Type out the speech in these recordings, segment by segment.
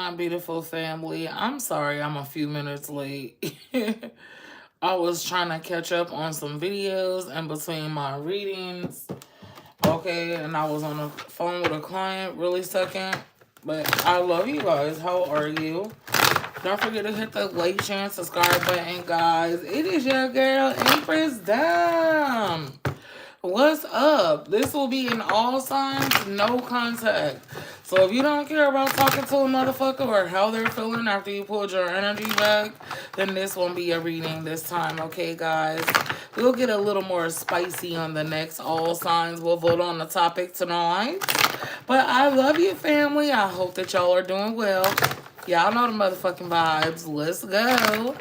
my beautiful family. I'm sorry I'm a few minutes late. I was trying to catch up on some videos in between my readings. Okay, and I was on the phone with a client really second. But I love you guys. How are you? Don't forget to hit the like, share, and subscribe button, guys. It is your girl, Empress Dam. What's up? This will be in all signs, no contact. So if you don't care about talking to a motherfucker or how they're feeling after you pulled your energy back, then this won't be a reading this time, okay, guys? We'll get a little more spicy on the next all signs. We'll vote on the topic tonight. But I love you, family. I hope that y'all are doing well. Y'all know the motherfucking vibes. Let's go.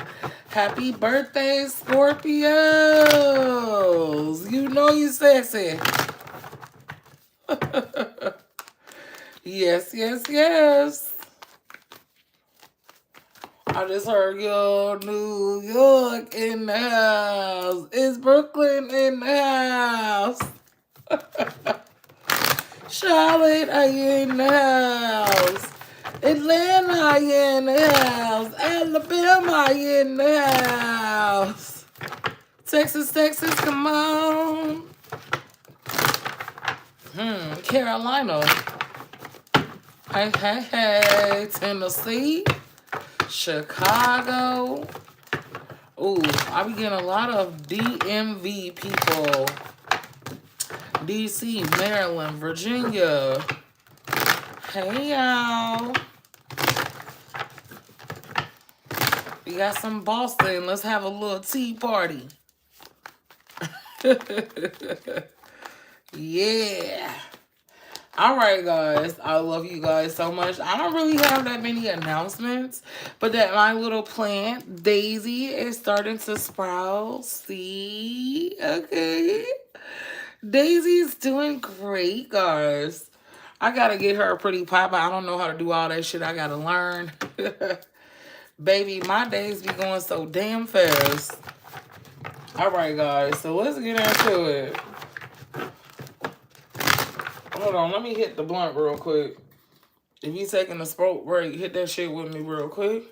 Happy birthday, Scorpios. You know you sexy. Yes, yes, yes. I just heard yo, New York in the house. It's Brooklyn in the house. Charlotte, are you in the house? Atlanta, are you in the house? Alabama, are you in the house? Texas, Texas, come on. Carolina. Hey, hey, hey. Tennessee. Chicago. Ooh, I be getting a lot of DMV people. DC, Maryland, Virginia. Hey, y'all. We got some Boston. Let's have a little tea party. Yeah. All right, guys. I love you guys so much. I don't really have that many announcements, but that my little plant, Daisy, is starting to sprout. See? Okay. Daisy's doing great, guys. I gotta get her a pretty pop. I don't know how to do all that shit. I gotta learn. Baby, my days be going so damn fast. All right, guys. So let's get into it. Hold on. Let me hit the blunt real quick. If you taking a smoke break, hit that shit with me real quick.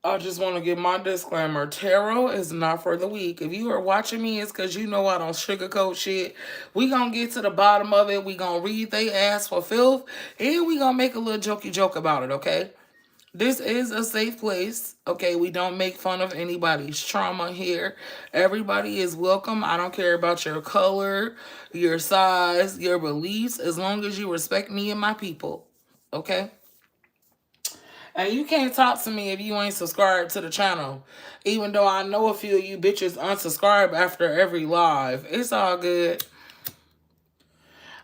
I just want to give my disclaimer. Tarot is not for the weak. If you are watching me, it's because you know I don't sugarcoat shit. We going to get to the bottom of it. We going to read they ass for filth. And we going to make a little jokey joke about it, okay? This is a safe place, okay? We don't make fun of anybody's trauma here. Everybody is welcome. I don't care about your color, your size, your beliefs, as long as you respect me and my people, okay? And you can't talk to me if you ain't subscribed to the channel. Even though I know a few of you bitches unsubscribe after every live. It's all good.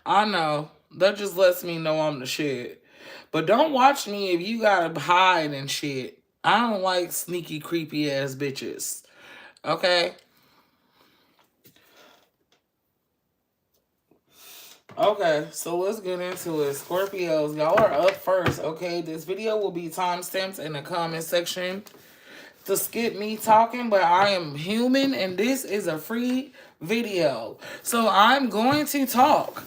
I know. That just lets me know I'm the shit. But don't watch me if you gotta hide and shit. I don't like sneaky, creepy ass bitches. Okay? Okay, so let's get into it. Scorpios, y'all are up first, okay? This video will be timestamped in the comment section to skip me talking, but I am human and this is a free video. So I'm going to talk.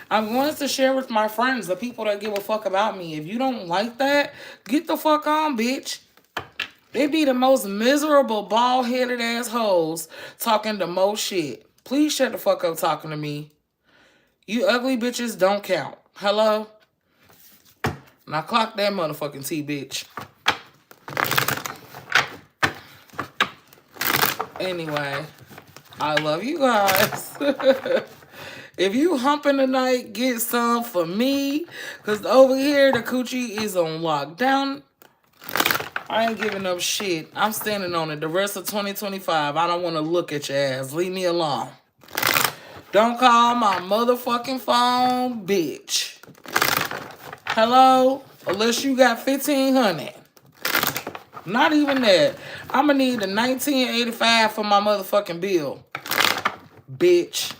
I'm going to share with my friends, the people that give a fuck about me. If you don't like that, get the fuck on, bitch. They be the most miserable, bald-headed assholes talking the most shit. Please shut the fuck up talking to me. You ugly bitches don't count. Hello? Now clock that motherfucking T, bitch. Anyway, I love you guys. If you humping tonight, get some for me. Because over here, the coochie is on lockdown. I ain't giving up shit. I'm standing on it the rest of 2025. I don't want to look at your ass. Leave me alone. Don't call my motherfucking phone, bitch. Hello? Unless you got 1500. Not even that. I'm gonna need the 1985 for my motherfucking bill. Bitch.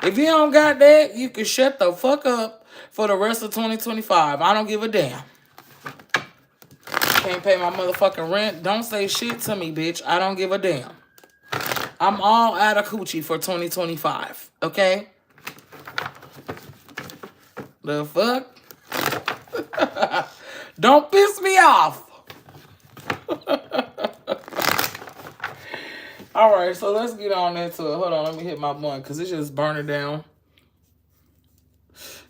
If you don't got that, you can shut the fuck up for the rest of 2025. I don't give a damn. Can't pay my motherfucking rent. Don't say shit to me, bitch. I don't give a damn. I'm all out of coochie for 2025, okay? The fuck? Don't piss me off. All right, so let's get on into it. Hold on, let me hit my blunt because it's just burning down.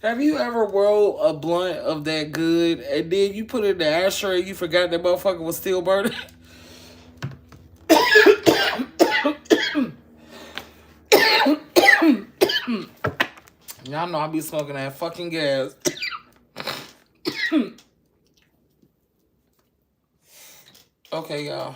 Have you ever rolled a blunt of that good and then you put it in the ashtray and you forgot that motherfucker was still burning? Y'all know I be smoking that fucking gas. Okay, y'all.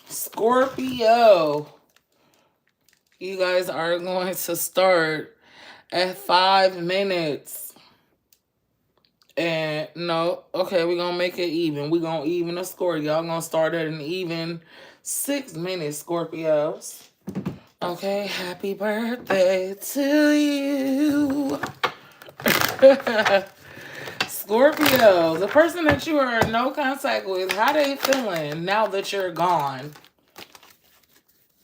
Scorpio. You guys are going to start at 5 minutes. And no, okay, we're going to make it even. We're going to even the score. Y'all going to start at an even 6 minutes, Scorpios. Okay, happy birthday to you. Scorpio, the person that you are in no contact with, how they feeling now that you're gone?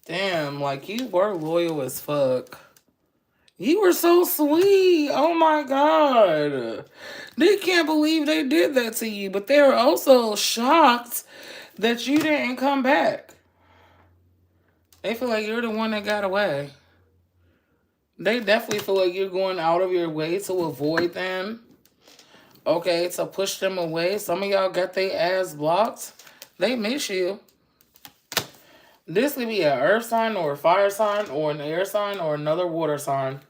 Damn, like you were loyal as fuck. You were so sweet. Oh my God. They can't believe they did that to you, but they were also shocked that you didn't come back. They feel like you're the one that got away. They definitely feel like you're going out of your way to avoid them. Okay, to push them away. Some of y'all got their ass blocked. They miss you. This could be an earth sign or a fire sign or an air sign or another water sign.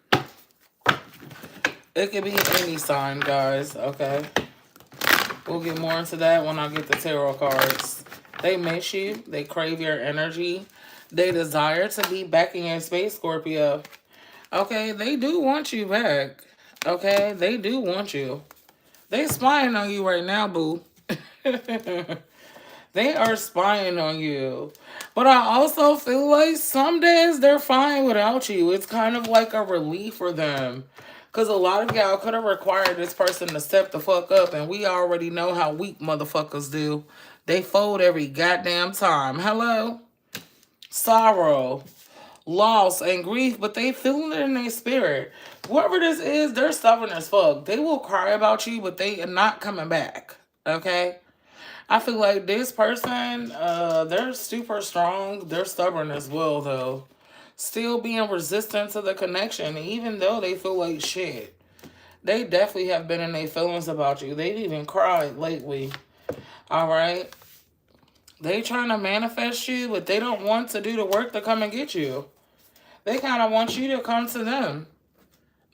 It could be any sign, guys. Okay. We'll get more into that when I get the tarot cards. They miss you. They crave your energy. They desire to be back in your space, Scorpio. Okay, they do want you back. Okay, they do want you. They spying on you right now, boo. They are spying on you. But I also feel like some days they're fine without you. It's kind of like a relief for them. Because a lot of y'all could have required this person to step the fuck up. And we already know how weak motherfuckers do. They fold every goddamn time. Hello? Sorrow, loss, and grief. But they feeling it in their spirit. Whoever this is, they're stubborn as fuck. They will cry about you, but they are not coming back. Okay? I feel like this person, they're super strong. They're stubborn as well, though. Still being resistant to the connection, even though they feel like shit. They definitely have been in their feelings about you. They've even cried lately. All right? They trying to manifest you, but they don't want to do the work to come and get you. They kind of want you to come to them.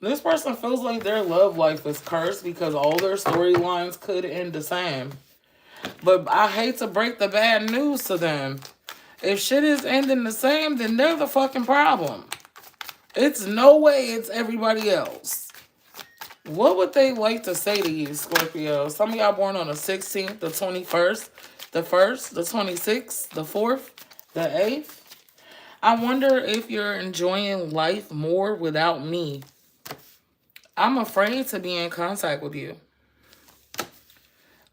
This person feels like their love life is cursed because all their storylines could end the same. But I hate to break the bad news to them. If shit is ending the same, then they're the fucking problem. It's no way it's everybody else. What would they like to say to you, Scorpio? Some of y'all born on the 16th, the 21st, the 1st, the 26th, the 4th, the 8th. I wonder if you're enjoying life more without me. I'm afraid to be in contact with you.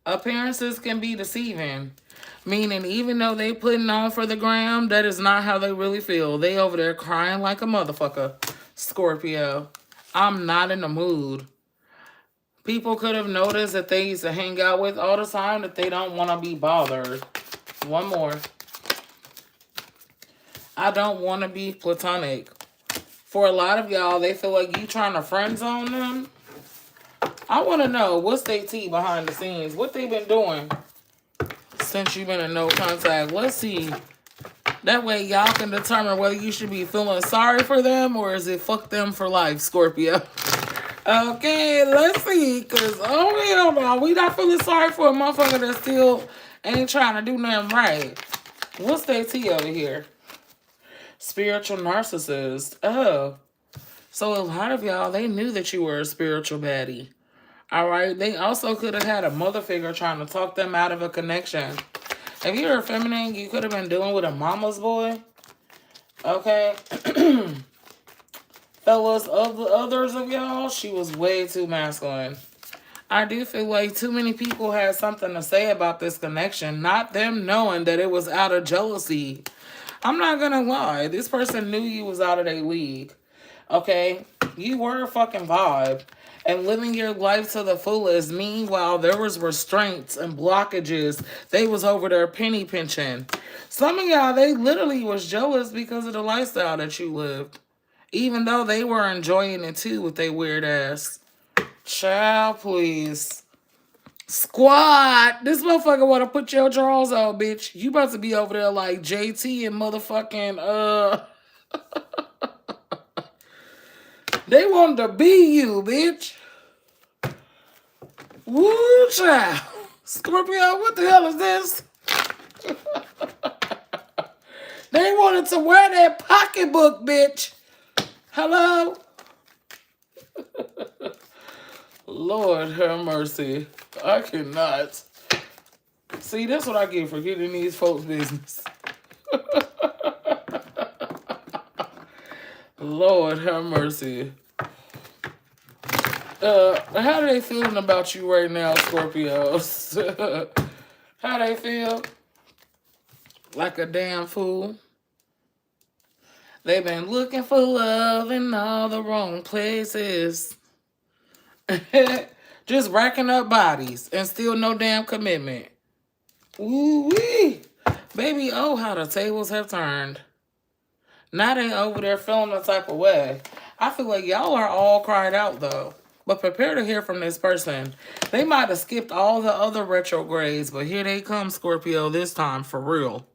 Appearances can be deceiving. Meaning, even though they putting on for the gram, that is not how they really feel. They over there crying like a motherfucker. Scorpio. I'm not in the mood. People could have noticed that they used to hang out with all the time that they don't want to be bothered. One more. I don't want to be platonic. For a lot of y'all, they feel like you trying to friend zone them. I want to know what's their tea behind the scenes. What they been doing since you've been in no contact. Let's see. That way y'all can determine whether you should be feeling sorry for them or is it fuck them for life, Scorpio. Okay, let's see. Because, oh, hell no. We not feeling sorry for a motherfucker that still ain't trying to do nothing right. What's their tea over here? Spiritual narcissist. Oh. So a lot of y'all, they knew that you were a spiritual baddie. All right. They also could have had a mother figure trying to talk them out of a connection. If you're a feminine, you could have been dealing with a mama's boy. Okay. Fellas, of the others of y'all, she was way too masculine. I do feel like too many people had something to say about this connection. Not them knowing that it was out of jealousy. I'm not gonna lie. This person knew you was out of their league. Okay? You were a fucking vibe. And living your life to the fullest. Meanwhile, there was restraints and blockages. They was over there penny pinching. Some of y'all, they literally was jealous because of the lifestyle that you lived. Even though they were enjoying it too with their weird ass. Child, please. Squad, this motherfucker want to put your drawers on, bitch. You about to be over there like JT and motherfucking, they wanted to be you, bitch. Woo, child. Scorpio, what the hell is this? They wanted to wear that pocketbook, bitch. Hello? Lord have mercy. I cannot. See, that's what I get for getting these folks' business. Lord have mercy. How they feeling about you right now, Scorpios? How they feel? Like a damn fool. They've been looking for love in all the wrong places. Just racking up bodies and still no damn commitment. Woo-wee. Baby, oh, how the tables have turned. Now they over there feeling the type of way. I feel like y'all are all cried out, though. But prepare to hear from this person. They might have skipped all the other retrogrades, but here they come, Scorpio, this time, for real.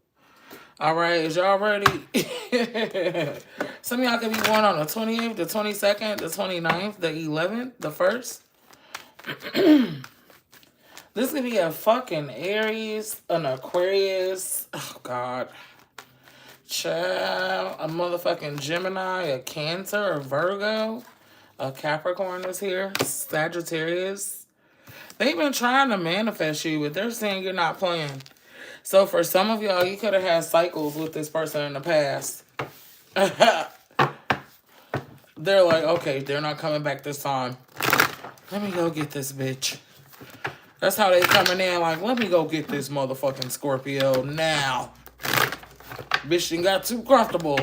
All right, is y'all ready? Some of y'all could be born on the 28th, the 22nd, the 29th, the 11th, the 1st. This could be a fucking Aries, an Aquarius. Oh, God. Child, a motherfucking Gemini, a Cancer, a Virgo, a Capricorn is here, Sagittarius. They've been trying to manifest you, but they're saying you're not playing. So for some of y'all, you could have had cycles with this person in the past. They're like, okay, they're not coming back this time. Let me go get this bitch. That's how they coming in, like, let me go get this motherfucking Scorpio now. Bitch done got too comfortable.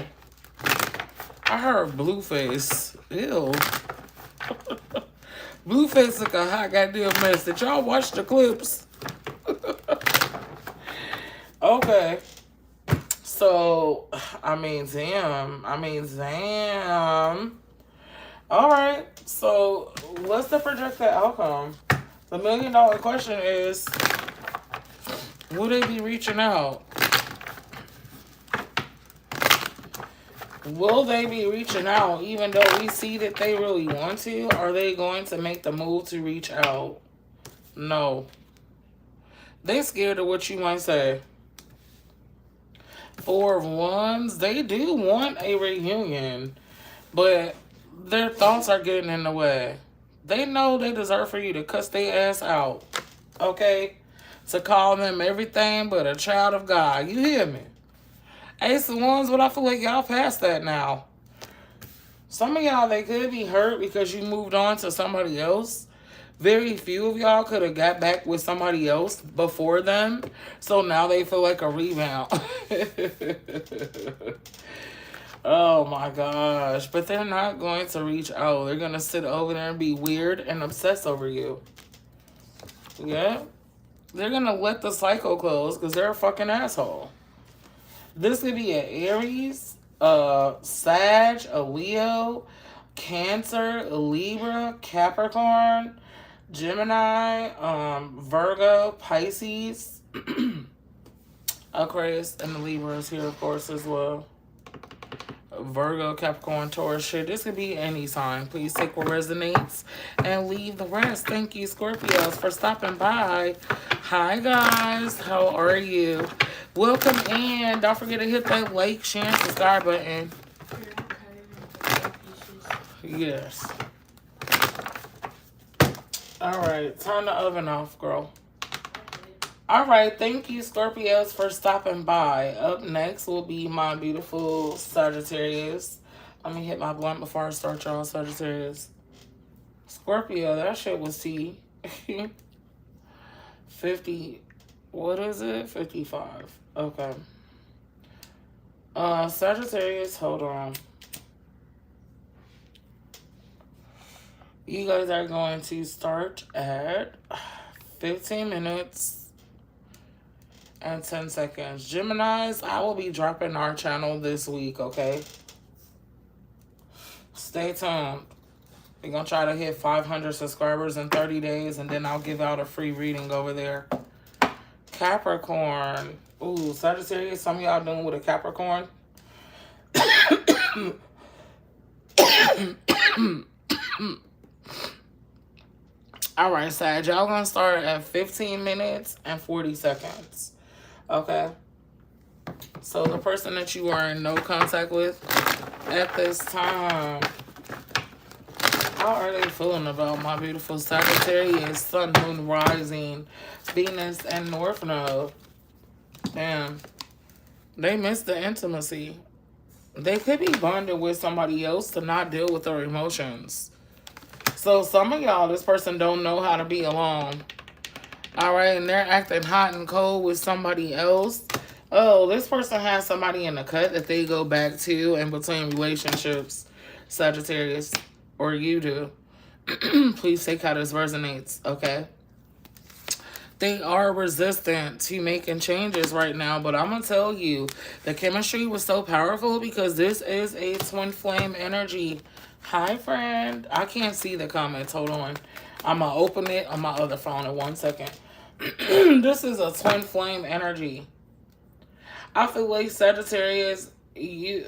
I heard Blueface. Ew. Blueface look a hot goddamn mess. Did y'all watch the clips? Okay. So, I mean, damn. Alright. So, what's the projected outcome? The $1 million question is, will they be reaching out? Will they be reaching out even though we see that they really want to? Are they going to make the move to reach out? No. They scared of what you might say. 4 of Wands, they do want a reunion, but their thoughts are getting in the way. They know they deserve for you to cuss their ass out, okay? To call them everything but a child of God. You hear me? Ace of Wands, but I feel like y'all past that now. Some of y'all, they could be hurt because you moved on to somebody else. Very few of y'all could have got back with somebody else before them. So now they feel like a rebound. Oh my gosh. But they're not going to reach out. They're going to sit over there and be weird and obsess over you. Yeah. They're going to let the cycle close because they're a fucking asshole. This could be an Aries, a Sag, a Leo, Cancer, a Libra, Capricorn, Gemini, Virgo, Pisces, Aquarius, and the Libra is here, of course, as well. Virgo, Capricorn, Taurus, shit. This could be any sign. Please take what resonates and leave the rest. Thank you, Scorpios, for stopping by. Hi, guys. How are you? Welcome in. Don't forget to hit that like, share, and subscribe button. Yes. All right. Turn the oven off, girl. All right. Thank you, Scorpios, for stopping by. Up next will be my beautiful Sagittarius. Let me hit my blunt before I start, y'all. Sagittarius. Scorpio, that shit was T. 50. What is it? 55. Okay. Sagittarius, hold on. You guys are going to start at 15 minutes and 10 seconds. Geminis, I will be dropping our channel this week, okay? Stay tuned. We're going to try to hit 500 subscribers in 30 days, and then I'll give out a free reading over there. Capricorn. Ooh, Sagittarius, some of y'all dealing with a Capricorn. All right, Sag, y'all going to start at 15 minutes and 40 seconds. Okay? So the person that you are in no contact with at this time, how are they feeling about my beautiful Sagittarius, Sun, Moon, Rising, Venus, and North Node? Damn. They miss the intimacy. They could be bonded with somebody else to not deal with their emotions. So some of y'all, this person don't know how to be alone. All right, and they're acting hot and cold with somebody else. Oh, this person has somebody in the cut that they go back to in between relationships, Sagittarius, or you do. Please take how this resonates, okay? They are resistant to making changes right now, but I'm going to tell you, the chemistry was so powerful because this is a twin flame energy. Hi, friend. I can't see the comments. Hold on. I'm going to open it on my other phone in 1 second. This is a twin flame energy. I feel like Sagittarius, you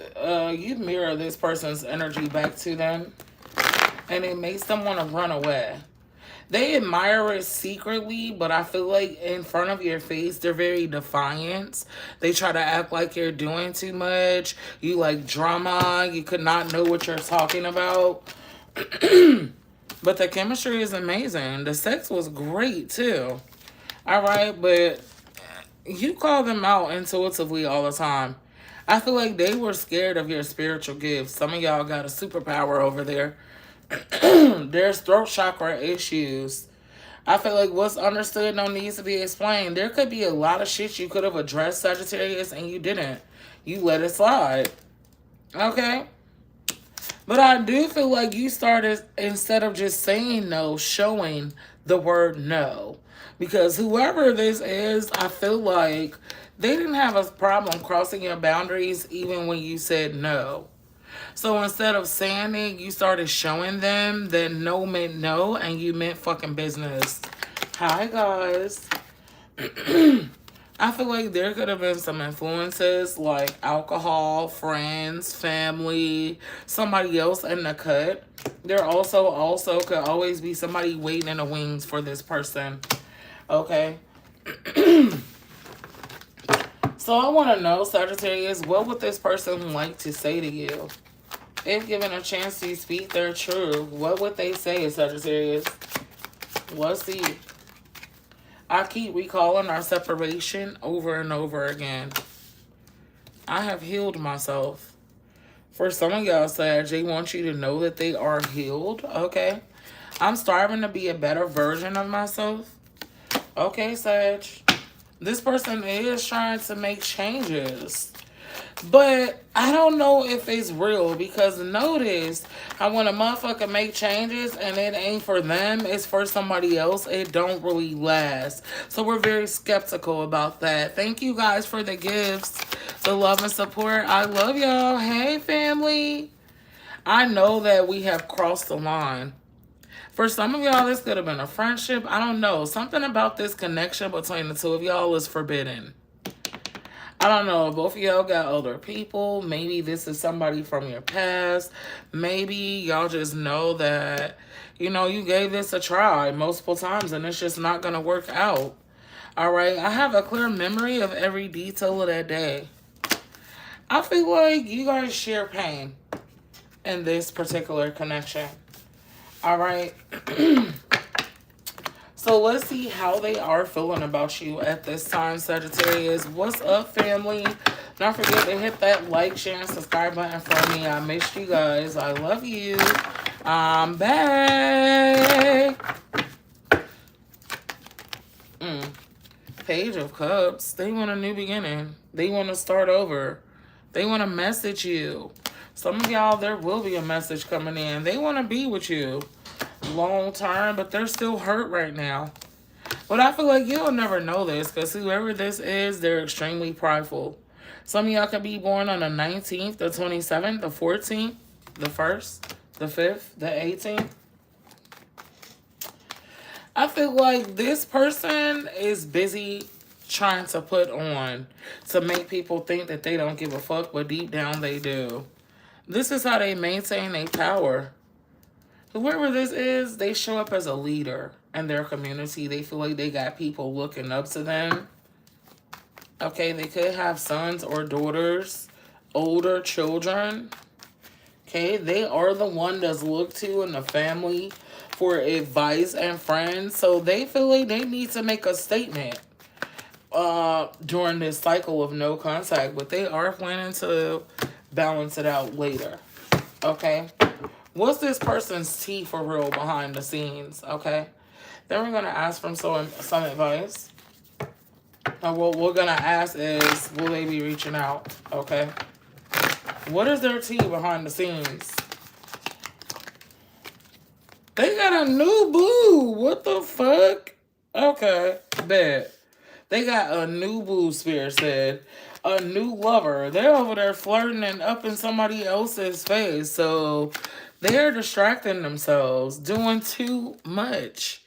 mirror this person's energy back to them, and it makes them want to run away. They admire it secretly, but I feel like in front of your face, they're very defiant. They try to act like you're doing too much. You like drama. You could not know what you're talking about. But the chemistry is amazing. The sex was great, too. All right, but you call them out intuitively all the time. I feel like they were scared of your spiritual gifts. Some of y'all got a superpower over there. There's throat chakra issues. I feel like what's understood don't need to be explained. There could be a lot of shit you could have addressed, Sagittarius, and you didn't. You let it slide. Okay? But I do feel like you started, instead of just saying no, showing the word no. Because whoever this is, I feel like they didn't have a problem crossing your boundaries even when you said no. So instead of saying it, you started showing them that no meant no and you meant fucking business. Hi, guys. I feel like there could have been some influences like alcohol, friends, family, somebody else in the cut. There also could always be somebody waiting in the wings for this person. Okay? So I want to know, Sagittarius, what would this person like to say to you? If given a chance to speak their truth, what would they say, Sagittarius? Let's see. I keep recalling our separation over and over again. I have healed myself. For some of y'all, Sag, they want you to know that they are healed. Okay. I'm striving to be a better version of myself. Okay, Sag. This person is trying to make changes. But I don't know if it's real, because notice how when a motherfucker make changes and it ain't for them, it's for somebody else, it don't really last. So we're very skeptical about that. Thank you guys for the gifts, the love and support. I love y'all. Hey, family. I know that we have crossed the line. For some of y'all, this could have been a friendship. I don't know. Something about this connection between the two of y'all is forbidden. I don't know. Both of y'all got other people. Maybe this is somebody from your past. Maybe y'all just know that, you know, you gave this a try multiple times and it's just not going to work out. All right. I have a clear memory of every detail of that day. I feel like you guys share pain in this particular connection. All right. So let's see how they are feeling about you at this time, Sagittarius. What's up, family? Don't forget to hit that like, share, and subscribe button for me. I missed you guys. I love you. I'm back. Page of Cups. They want a new beginning. They want to start over. They want to message you. Some of y'all, there will be a message coming in. They want to be with you long term, but they're still hurt right now. But I feel like you'll never know this because whoever this is, they're extremely prideful. Some of y'all could be born on the 19th, the 27th, the 14th, the 1st, the 5th, the 18th. I feel like this person is busy trying to put on to make people think that they don't give a fuck, but deep down they do. This is how they maintain their power. Whoever this is, they show up as a leader in their community. They feel like they got people looking up to them. Okay, they could have sons or daughters, older children. Okay, they are the one that's looked to in the family for advice and friends. So they feel like they need to make a statement during this cycle of no contact. But they are planning to balance it out later. Okay? What's this person's tea for real behind the scenes? Okay? Then we're going to ask from some advice. And what we're going to ask is, will they be reaching out? Okay? What is their tea behind the scenes? They got a new boo. What the fuck? Okay, bet. They got a new boo, Spirit said. A new lover. They're over there flirting and up in somebody else's face. So they're distracting themselves, doing too much.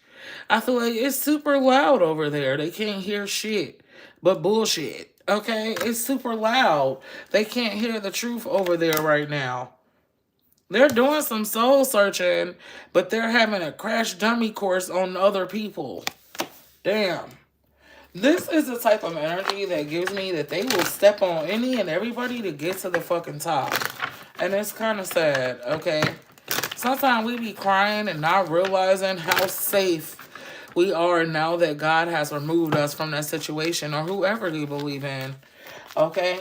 I feel like it's super loud over there. They can't hear shit but bullshit. Okay? It's super loud. They can't hear the truth over there right now. They're doing some soul searching, but they're having a crash dummy course on other people. Damn. This is the type of energy that gives me that they will step on any and everybody to get to the fucking top. And it's kind of sad, okay? Sometimes we be crying and not realizing how safe we are now that God has removed us from that situation or whoever you believe in, okay?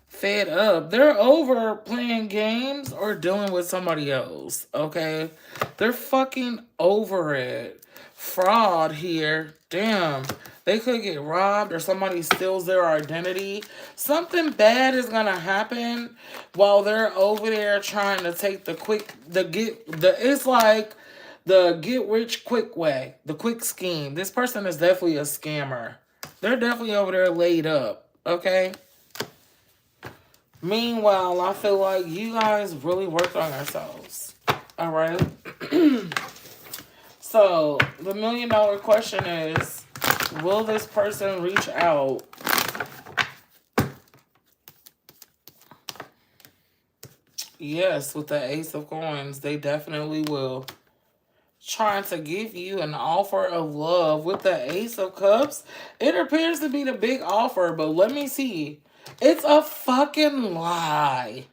Fed up. They're over playing games or dealing with somebody else, okay? They're fucking over it. Fraud here. Damn. They could get robbed or somebody steals their identity. Something bad is gonna happen while they're over there trying to take it's like the get rich quick way, the quick scheme. This person is definitely a scammer. They're definitely over there laid up, okay? Meanwhile, I feel like you guys really worked on yourselves. All right? So, the $1 million question is, will this person reach out? Yes, with the Ace of Coins, they definitely will. Trying to give you an offer of love with the Ace of Cups. It appears to be the big offer, but let me see. It's a fucking lie.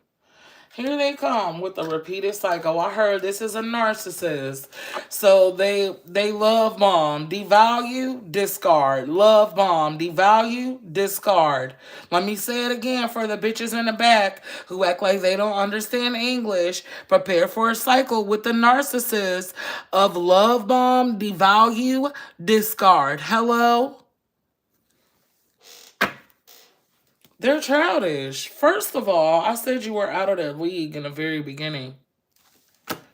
Here they come with the repeated cycle. I heard this is a narcissist. So they love bomb, devalue, discard. Love bomb, devalue, discard. Let me say it again for the bitches in the back who act like they don't understand English. Prepare for a cycle with the narcissist of love bomb, devalue, discard. Hello? They're childish. First of all, I said you were out of their league in the very beginning.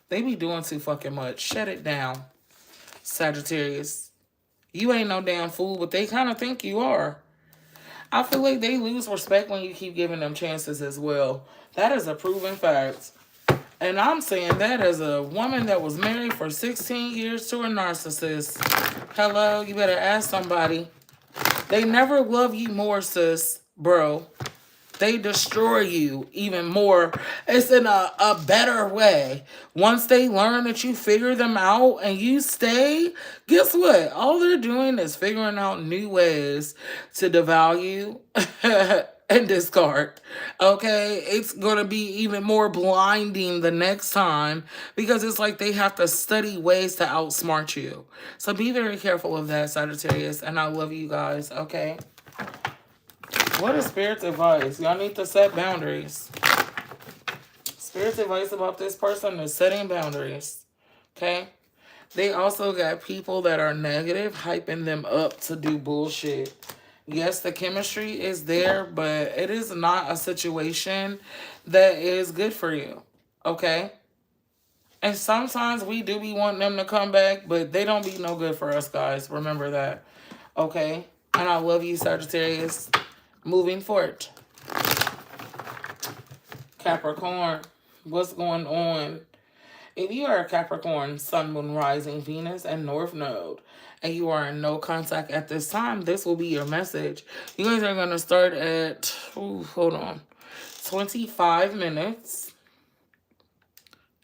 They be doing too fucking much. Shut it down, Sagittarius. You ain't no damn fool, but they kind of think you are. I feel like they lose respect when you keep giving them chances as well. That is a proven fact. And I'm saying that as a woman that was married for 16 years to a narcissist. Hello, you better ask somebody. They never love you more, sis. Bro, they destroy you even more. It's in a better way. Once they learn that you figure them out and you stay, guess what? All they're doing is figuring out new ways to devalue and discard. Okay? It's going to be even more blinding the next time because it's like they have to study ways to outsmart you. So be very careful of that, Sagittarius. And I love you guys. Okay? What is Spirit's advice? Y'all need to set boundaries. Spirit's advice about this person is setting boundaries. Okay? They also got people that are negative, hyping them up to do bullshit. Yes, the chemistry is there, but it is not a situation that is good for you. Okay? And sometimes we do be wanting them to come back, but they don't be no good for us, guys. Remember that. Okay? And I love you, Sagittarius. Moving forward. Capricorn, what's going on? If you are a Capricorn, Sun, Moon, Rising, Venus, and North Node, and you are in no contact at this time, this will be your message. You guys are going to start at, hold on, 25 minutes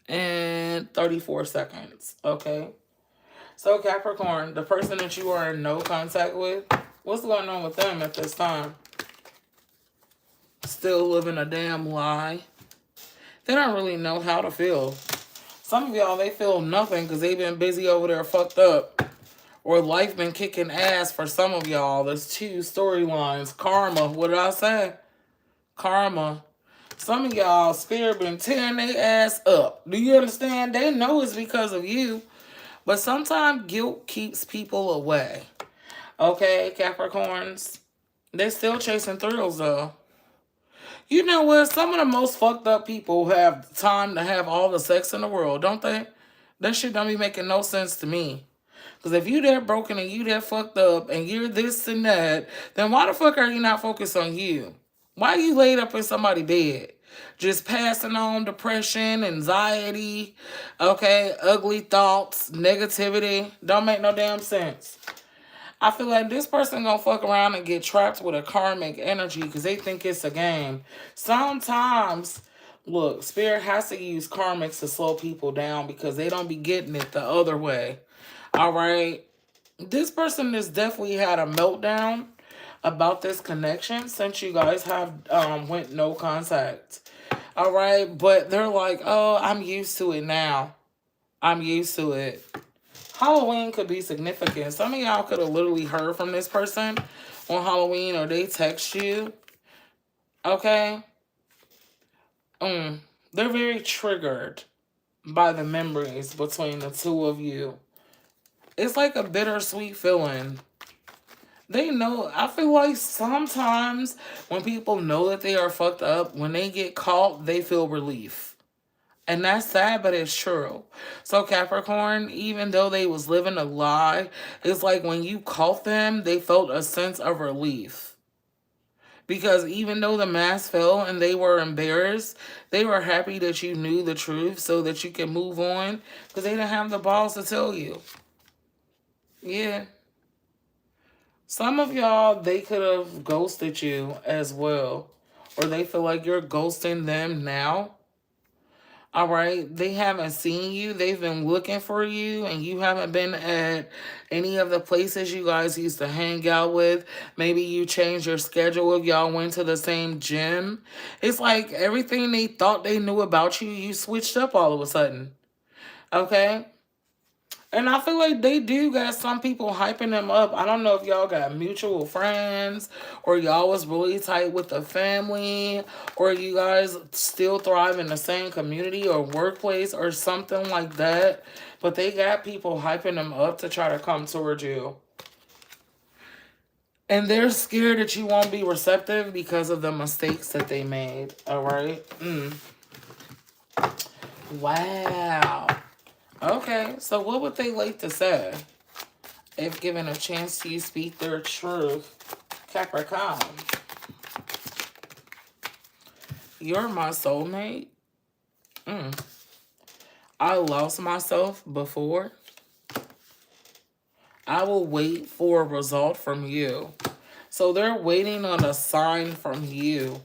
and 34 seconds, okay? So Capricorn, the person that you are in no contact with, what's going on with them at this time? Still living a damn lie. They don't really know how to feel. Some of y'all, they feel nothing because they've been busy over there fucked up. Or life been kicking ass for some of y'all. There's two storylines. Karma. What did I say? Karma. Some of y'all, spirit been tearing their ass up. Do you understand? They know it's because of you. But sometimes guilt keeps people away. Okay, Capricorns? They're still chasing thrills, though. You know what? Some of the most fucked up people have time to have all the sex in the world, don't they? That shit don't be making no sense to me. Because if you that broken and you that fucked up and you're this and that, then why the fuck are you not focused on you? Why are you laid up in somebody's bed? Just passing on depression, anxiety, okay, ugly thoughts, negativity. Don't make no damn sense. I feel like this person gonna fuck around and get trapped with a karmic energy because they think it's a game. Sometimes, look, spirit has to use karmics to slow people down because they don't be getting it the other way. All right? This person has definitely had a meltdown about this connection since you guys have went no contact. All right? But they're like, oh, I'm used to it now. I'm used to it. Halloween could be significant. Some of y'all could have literally heard from this person on Halloween or they text you. Okay? They're very triggered by the memories between the two of you. It's like a bittersweet feeling. They know. I feel like sometimes when people know that they are fucked up, when they get caught, they feel relief. And that's sad, but it's true. So Capricorn, even though they was living a lie, it's like when you caught them, they felt a sense of relief. Because even though the mask fell and they were embarrassed, they were happy that you knew the truth so that you could move on. Because they didn't have the balls to tell you. Yeah. Some of y'all, they could have ghosted you as well. Or they feel like you're ghosting them now. All right, they haven't seen you. They've been looking for you, and you haven't been at any of the places you guys used to hang out with. Maybe you changed your schedule if y'all went to the same gym. It's like everything they thought they knew about you, you switched up all of a sudden. Okay? And I feel like they do got some people hyping them up. I don't know if y'all got mutual friends or y'all was really tight with the family or you guys still thrive in the same community or workplace or something like that. But they got people hyping them up to try to come towards you. And they're scared that you won't be receptive because of the mistakes that they made. All right? Wow. Okay, so what would they like to say if given a chance to speak their truth? Capricorn, you're my soulmate. I lost myself before. I will wait for a result from you. So they're waiting on a sign from you.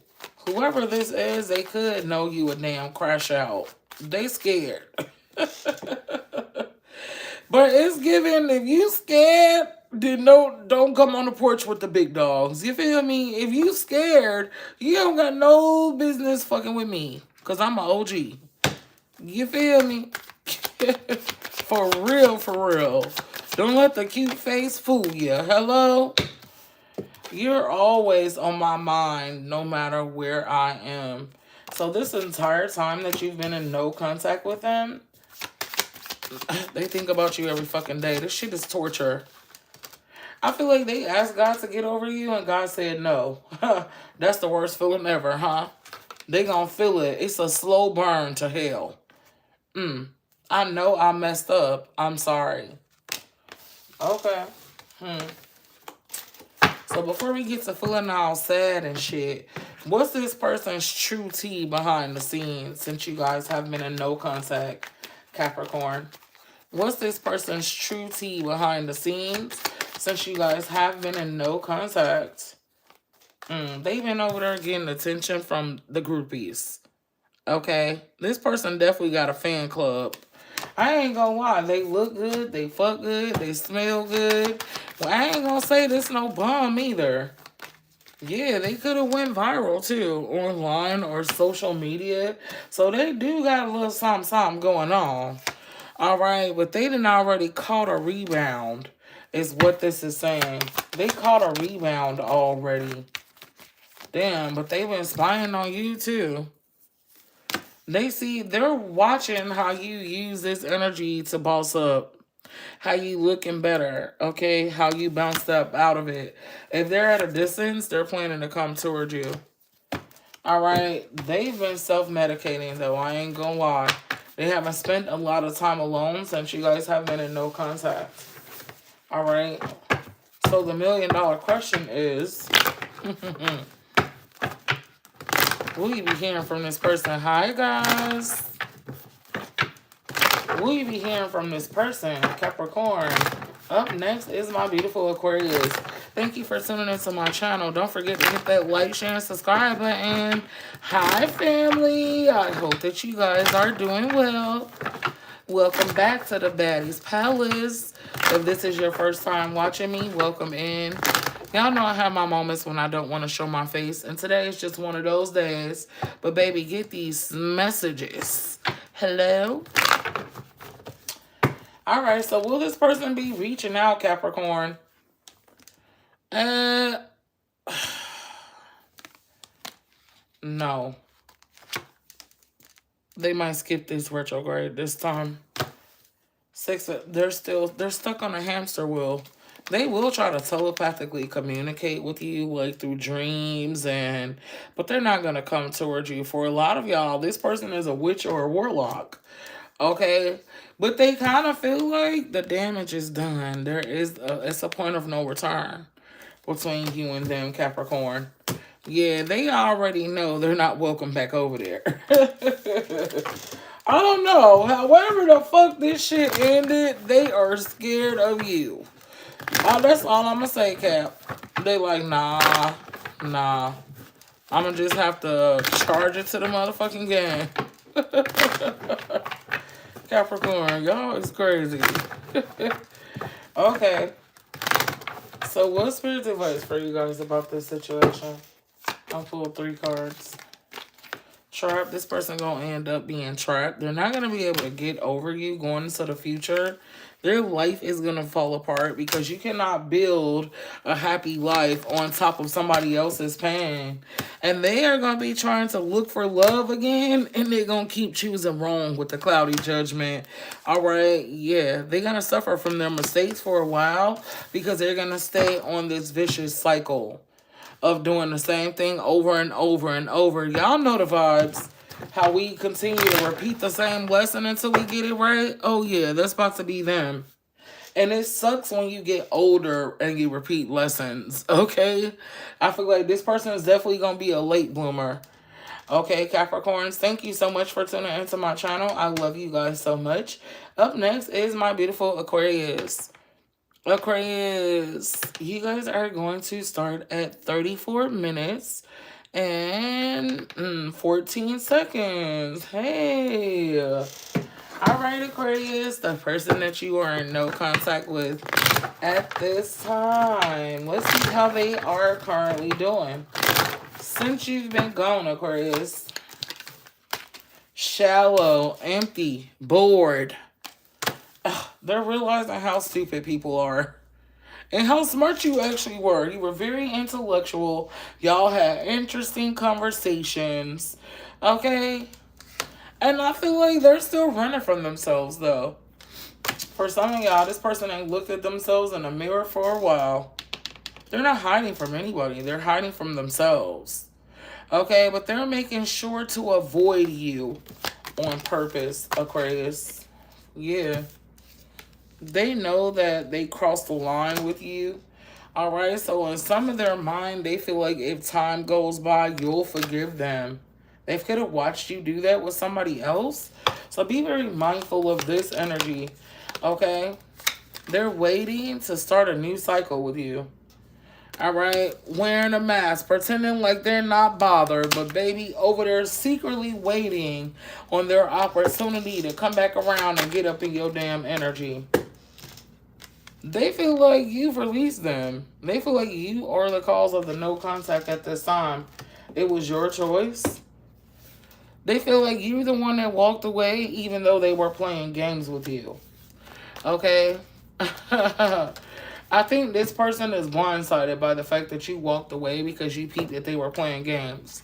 Whoever this is, they could know you a damn crash out. They scared. But it's given, if you scared, then don't come on the porch with the big dogs. You feel me? If you scared, you don't got no business fucking with me. Because I'm an OG. You feel me? For real, for real. Don't let the cute face fool you. Hello? You're always on my mind no matter where I am. So this entire time that you've been in no contact with them, they think about you every fucking day. This shit is torture. I feel like they asked God to get over you and God said no. That's the worst feeling ever, huh? They gonna feel it. It's a slow burn to hell. I know I messed up. I'm sorry. Okay. So before we get to feeling all sad and shit, what's this person's true tea behind the scenes since you guys have been in no contact, Capricorn? What's this person's true tea behind the scenes since you guys have been in no contact? They've been over there getting attention from the groupies. Okay? This person definitely got a fan club. I ain't gonna lie. They look good. They fuck good. They smell good. Well, I ain't gonna say this no bum either. Yeah, they could have went viral too, online or social media. So they do got a little something going on. All right, but they done already caught a rebound, is what this is saying. They caught a rebound already. Damn, but they've been spying on you too. They're watching how you use this energy to boss up. How you looking better, okay? How you bounced up out of it. If they're at a distance, they're planning to come towards you. All right, they've been self-medicating though, I ain't gonna lie. They haven't spent a lot of time alone since you guys have been in no contact. All right, so the $1 million question is, will you be hearing from this person? Hi, guys. Will you be hearing from this person, Capricorn? Up next is my beautiful Aquarius. Thank you for tuning into my channel. Don't forget to hit that like, share, and subscribe button. Hi, family. I hope that you guys are doing well. Welcome back to the Baddies Palace. If this is your first time watching me, welcome in. Y'all know I have my moments when I don't want to show my face, and today is just one of those days. But baby, get these messages. Hello? All right, so will this person be reaching out, Capricorn? No. They might skip this retrograde this time. They're stuck on a hamster wheel. They will try to telepathically communicate with you, like through dreams, but they're not gonna come towards you. For a lot of y'all, this person is a witch or a warlock. Okay, but they kind of feel like the damage is done. It's a point of no return between you and them, Capricorn. Yeah, they already know they're not welcome back over there. I don't know. However the fuck this shit ended, they are scared of you. That's all I'm gonna say, Cap. They like, nah. I'm gonna just have to charge it to the motherfucking game. Capricorn, y'all is crazy. Okay. So what's spirit's advice for you guys about this situation? I pulled 3 cards. Trap. This person gonna end up being trapped. They're not gonna be able to get over you going into the future. Their life is gonna fall apart because you cannot build a happy life on top of somebody else's pain. And they are gonna be trying to look for love again, and they're gonna keep choosing wrong with the cloudy judgment. All right, yeah, they're gonna suffer from their mistakes for a while because they're gonna stay on this vicious cycle of doing the same thing over and over and over. Y'all know the vibes. How we continue to repeat the same lesson until we get it right. Oh, yeah, that's about to be them. And it sucks when you get older and you repeat lessons, okay? I feel like this person is definitely going to be a late bloomer. Okay, Capricorns, thank you so much for tuning into my channel. I love you guys so much. Up next is my beautiful Aquarius. Aquarius, you guys are going to start at 34 minutes and 14 seconds. Hey. All right, Aquarius, the person that you are in no contact with at this time. Let's see how they are currently doing. Since you've been gone, Aquarius. Shallow, empty, bored. They're realizing how stupid people are. And how smart you actually were. You were very intellectual. Y'all had interesting conversations. Okay? And I feel like they're still running from themselves, though. For some of y'all, this person ain't looked at themselves in the mirror for a while. They're not hiding from anybody. They're hiding from themselves. Okay, but they're making sure to avoid you on purpose, Aquarius. Yeah. They know that they crossed the line with you. All right, so in some of their mind, they feel like if time goes by, you'll forgive them. They could have watched you do that with somebody else. So be very mindful of this energy, okay? They're waiting to start a new cycle with you. All right, wearing a mask, pretending like they're not bothered, but baby, over there secretly waiting on their opportunity to come back around and get up in your damn energy. They feel like you've released them. They feel like you are the cause of the no contact at this time. It was your choice. They feel like you're the one that walked away even though they were playing games with you. Okay? I think this person is blindsided by the fact that you walked away because you peeped that they were playing games.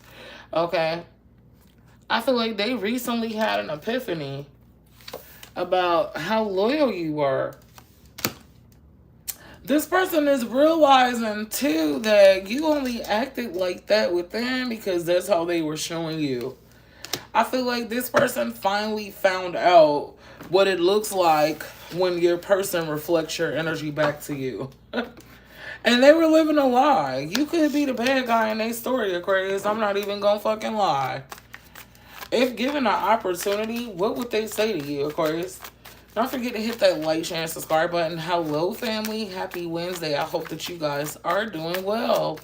Okay? I feel like they recently had an epiphany about how loyal you were. This person is realizing, too, that you only acted like that with them because that's how they were showing you. I feel like this person finally found out what it looks like when your person reflects your energy back to you. And they were living a lie. You could be the bad guy in their story, Aquarius. I'm not even gonna fucking lie. If given an opportunity, what would they say to you, Aquarius? Don't forget to hit that like, share, and subscribe button. Hello, family. Happy Wednesday. I hope that you guys are doing well.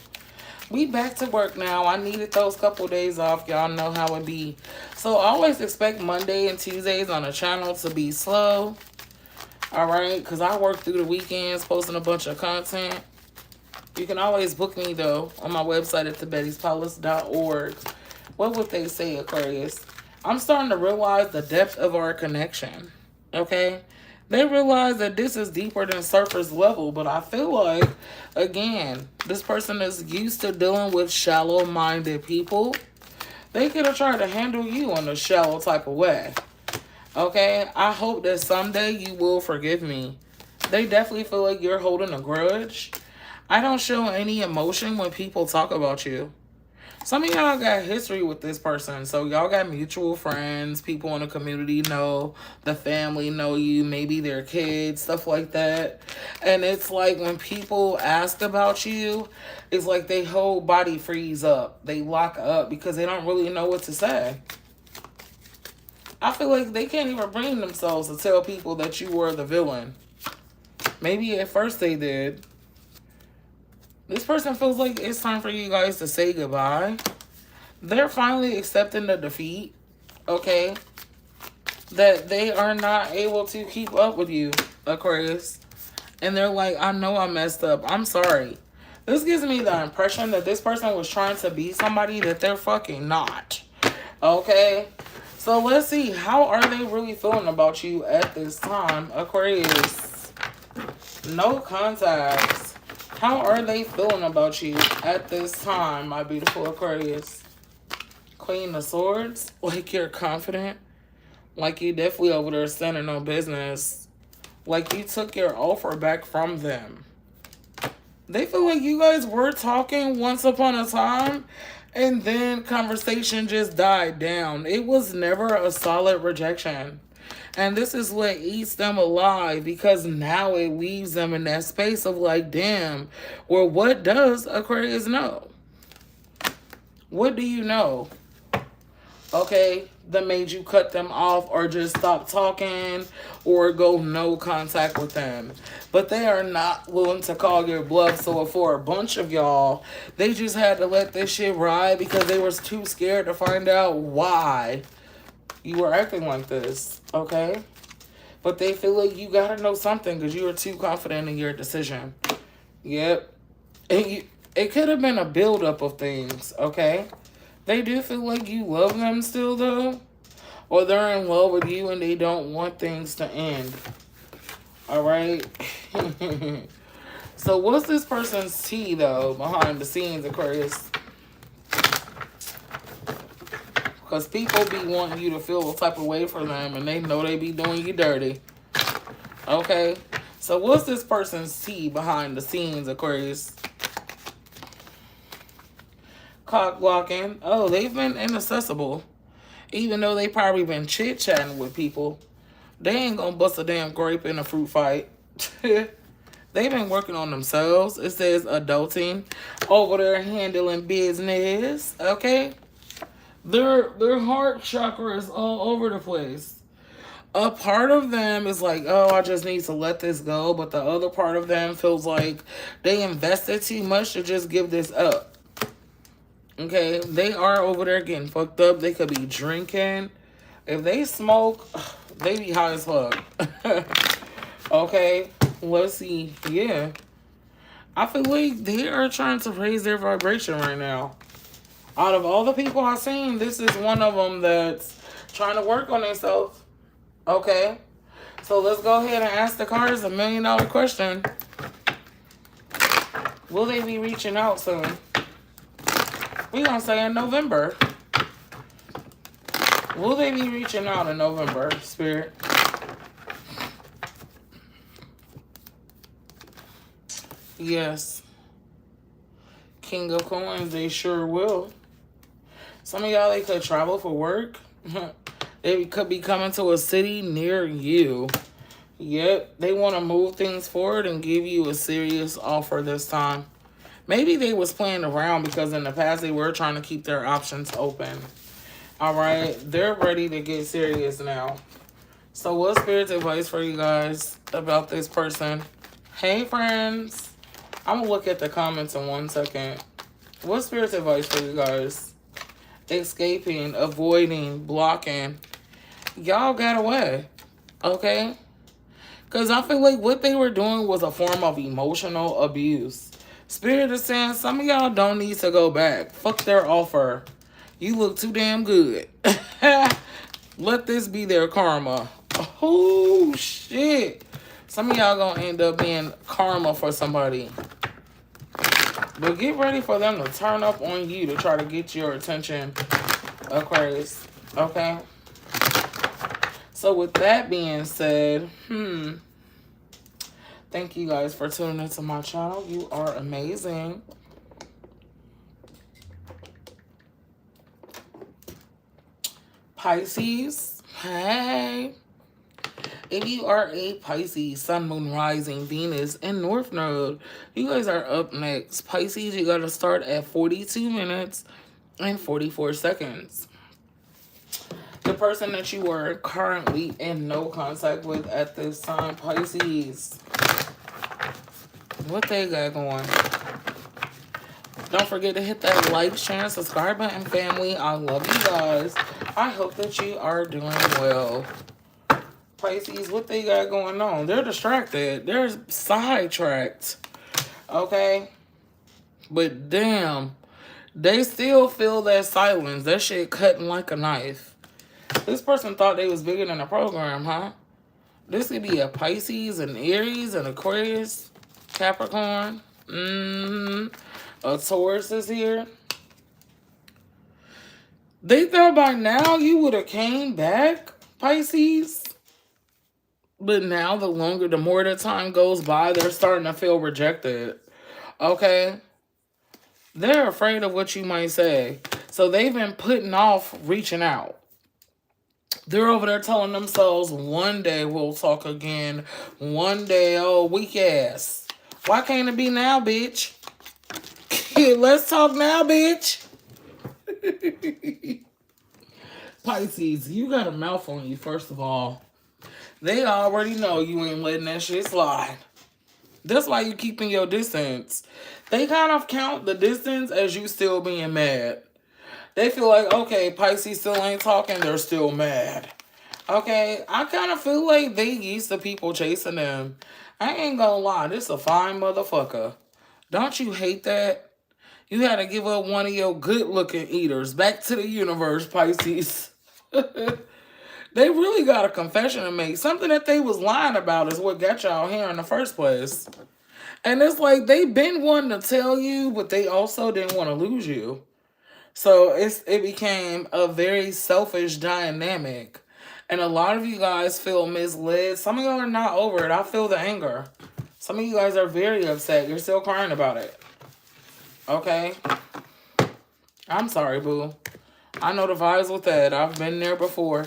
We back to work now. I needed those couple days off. Y'all know how it be. So always expect Monday and Tuesdays on the channel to be slow. All right? Because I work through the weekends posting a bunch of content. You can always book me, though, on my website at thebettyspalace.org. What would they say, Aquarius? I'm starting to realize the depth of our connection. Okay? They realize that this is deeper than surface level, but I feel like, again, this person is used to dealing with shallow-minded people. They could have tried to handle you in a shallow type of way. Okay? I hope that someday you will forgive me. They definitely feel like you're holding a grudge. I don't show any emotion when people talk about you. Some of y'all got history with this person. So y'all got mutual friends. People in the community know. The family know you. Maybe their kids. Stuff like that. And it's like when people ask about you, it's like they whole body freeze up. They lock up because they don't really know what to say. I feel like they can't even bring themselves to tell people that you were the villain. Maybe at first they did. This person feels like it's time for you guys to say goodbye. They're finally accepting the defeat, okay? That they are not able to keep up with you, Aquarius. And they're like, I know I messed up. I'm sorry. This gives me the impression that this person was trying to be somebody that they're fucking not, okay? So let's see. How are they really feeling about you at this time, Aquarius? No contacts. How are they feeling about you at this time, my beautiful Aquarius? Queen of Swords. Like you're confident. Like you definitely over there standing on business. Like you took your offer back from them. They feel like you guys were talking once upon a time. And then conversation just died down. It was never a solid rejection. And this is what eats them alive because now it leaves them in that space of like, damn, well, what does Aquarius know? What do you know? Okay, that made you cut them off or just stop talking or go no contact with them. But they are not willing to call your bluff. So for a bunch of y'all, they just had to let this shit ride because they was too scared to find out why you were acting like this, okay? But they feel like you gotta know something because you were too confident in your decision. Yep. And it could have been a buildup of things, okay? They do feel like you love them still, though. Or they're in love with you and they don't want things to end. All right? So what's this person's tea, though, behind the scenes, Aquarius? Because people be wanting you to feel a type of way for them and they know they be doing you dirty. Okay? So what's this person's tea behind the scenes, Aquarius? cock blocking. Oh, they've been inaccessible. Even though they probably been chit-chatting with people. They ain't gonna bust a damn grape in a fruit fight. They've been working on themselves. It says adulting. Over there handling business. Okay? Their heart chakra is all over the place. A part of them is like, oh, I just need to let this go. But the other part of them feels like they invested too much to just give this up. Okay? They are over there getting fucked up. They could be drinking. If they smoke, they be high as fuck. Okay? Let's see. Yeah. I feel like they are trying to raise their vibration right now. Out of all the people I've seen, this is one of them that's trying to work on themselves. Okay, so let's go ahead and ask the cards $1 million question. Will they be reaching out soon? We're going to say in November. Will they be reaching out in November, Spirit? Yes. King of Coins, they sure will. Some of y'all, they could travel for work. They could be coming to a city near you. Yep, they want to move things forward and give you a serious offer this time. Maybe they was playing around because in the past they were trying to keep their options open. All right, they're ready to get serious now. So what's Spirit's advice for you guys about this person? Hey, friends. I'm going to look at the comments in 1 second. What's Spirit's advice for you guys? Escaping, avoiding, blocking. Y'all got away, okay? Because I feel like what they were doing was a form of emotional abuse. Spirit is saying some of y'all don't need to go back. Fuck their offer. You look too damn good. Let this be their karma. Oh, shit. Some of y'all gonna end up being karma for somebody. But get ready for them to turn up on you to try to get your attention, Aquarius. Okay? So with that being said, thank you guys for tuning into my channel. You are amazing. Pisces, hey. If you are a Pisces, Sun, Moon, Rising, Venus, and North Node, you guys are up next. Pisces, you got to start at 42 minutes and 44 seconds. The person that you are currently in no contact with at this time, Pisces. What they got going? Don't forget to hit that like, share, and subscribe button, family. I love you guys. I hope that you are doing well. Pisces, what they got going on? They're distracted. They're sidetracked. Okay? But damn, they still feel that silence. That shit cutting like a knife. This person thought they was bigger than the program, huh? This could be a Pisces, an Aries, an Aquarius, Capricorn. A Taurus is here. They thought by now you would have came back, Pisces. But now the more the time goes by, they're starting to feel rejected. Okay? They're afraid of what you might say. So they've been putting off reaching out. They're over there telling themselves, one day we'll talk again. One day, oh, weak ass. Why can't it be now, bitch? Let's talk now, bitch. Pisces, you got a mouth on you, first of all. They already know you ain't letting that shit slide. That's why you keeping your distance. They kind of count the distance as you still being mad. They feel like, okay, Pisces still ain't talking, they're still mad. Okay, I kind of feel like they used to people chasing them. I ain't gonna lie, this a fine motherfucker. Don't you hate that? You had to give up one of your good-looking eaters. Back to the universe, Pisces. They really got a confession to make. Something that they was lying about is what got y'all here in the first place. And it's like they been wanting to tell you, but they also didn't want to lose you. So it became a very selfish dynamic. And a lot of you guys feel misled. Some of y'all are not over it. I feel the anger. Some of you guys are very upset. You're still crying about it. Okay? I'm sorry, boo. I know the vibes with that. I've been there before.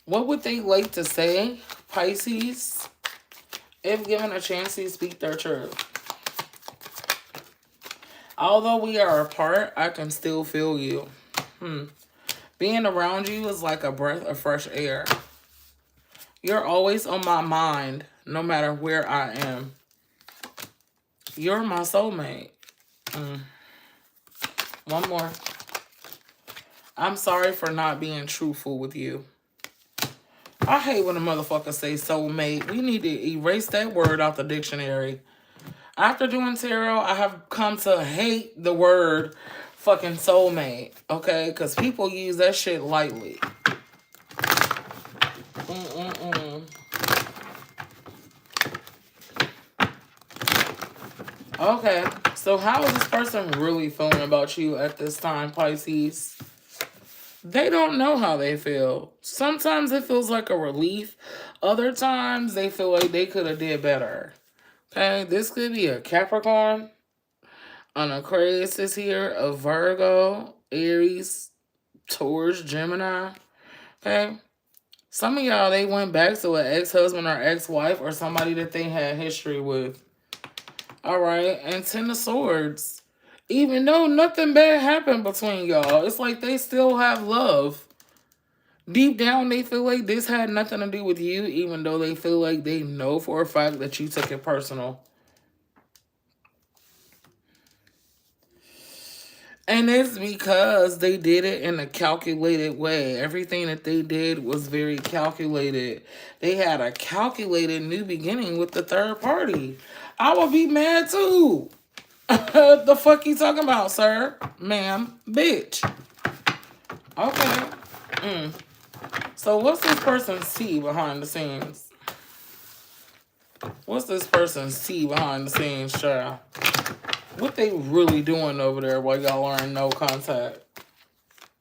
What would they like to say, Pisces, if given a chance to speak their truth? Although we are apart, I can still feel you. Being around you is like a breath of fresh air. You're always on my mind, no matter where I am. You're my soulmate. One more. I'm sorry for not being truthful with you. I hate when a motherfucker say soulmate. We need to erase that word out the dictionary. After doing tarot, I have come to hate the word fucking soulmate, okay? Because people use that shit lightly. Okay, so how is this person really feeling about you at this time, Pisces? They don't know how they feel. Sometimes it feels like a relief. Other times they feel like they could have did better. Okay, this could be a Capricorn, an Aquarius is here, a Virgo, Aries, Taurus, Gemini. Okay, some of y'all, they went back to an ex-husband or ex-wife or somebody that they had history with. All right, and Ten of Swords. Even though nothing bad happened between y'all, it's like they still have love. Deep down, they feel like this had nothing to do with you, even though they feel like they know for a fact that you took it personal. And it's because they did it in a calculated way. Everything that they did was very calculated. They had a calculated new beginning with the third party. I would be mad too. The fuck you talking about, sir? Ma'am? Bitch. Okay. So what's this person's tea behind the scenes? What's this person's tea behind the scenes, child? What they really doing over there while y'all are in no contact?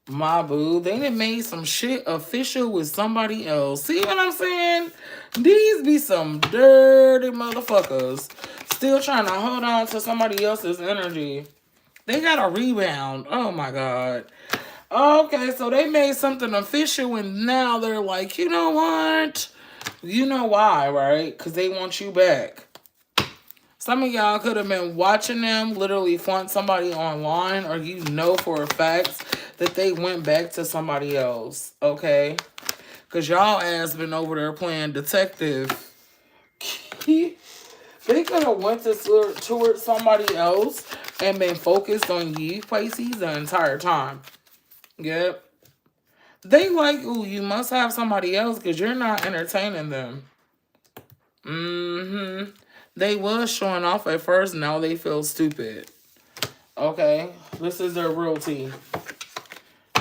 My boo, they done made some shit official with somebody else. See what I'm saying? These be some dirty motherfuckers. Still trying to hold on to somebody else's energy. They got a rebound. Oh my God. Okay, so they made something official and now they're like, you know what? You know why, right? Because they want you back. Some of y'all could have been watching them literally flaunt somebody online, or you know for a fact that they went back to somebody else, okay? Because y'all ass been over there playing detective. They could have went towards somebody else and been focused on you, Pisces, the entire time. Yep. They like, ooh, you must have somebody else because you're not entertaining them. They was showing off at first. Now they feel stupid. Okay. This is their real tea.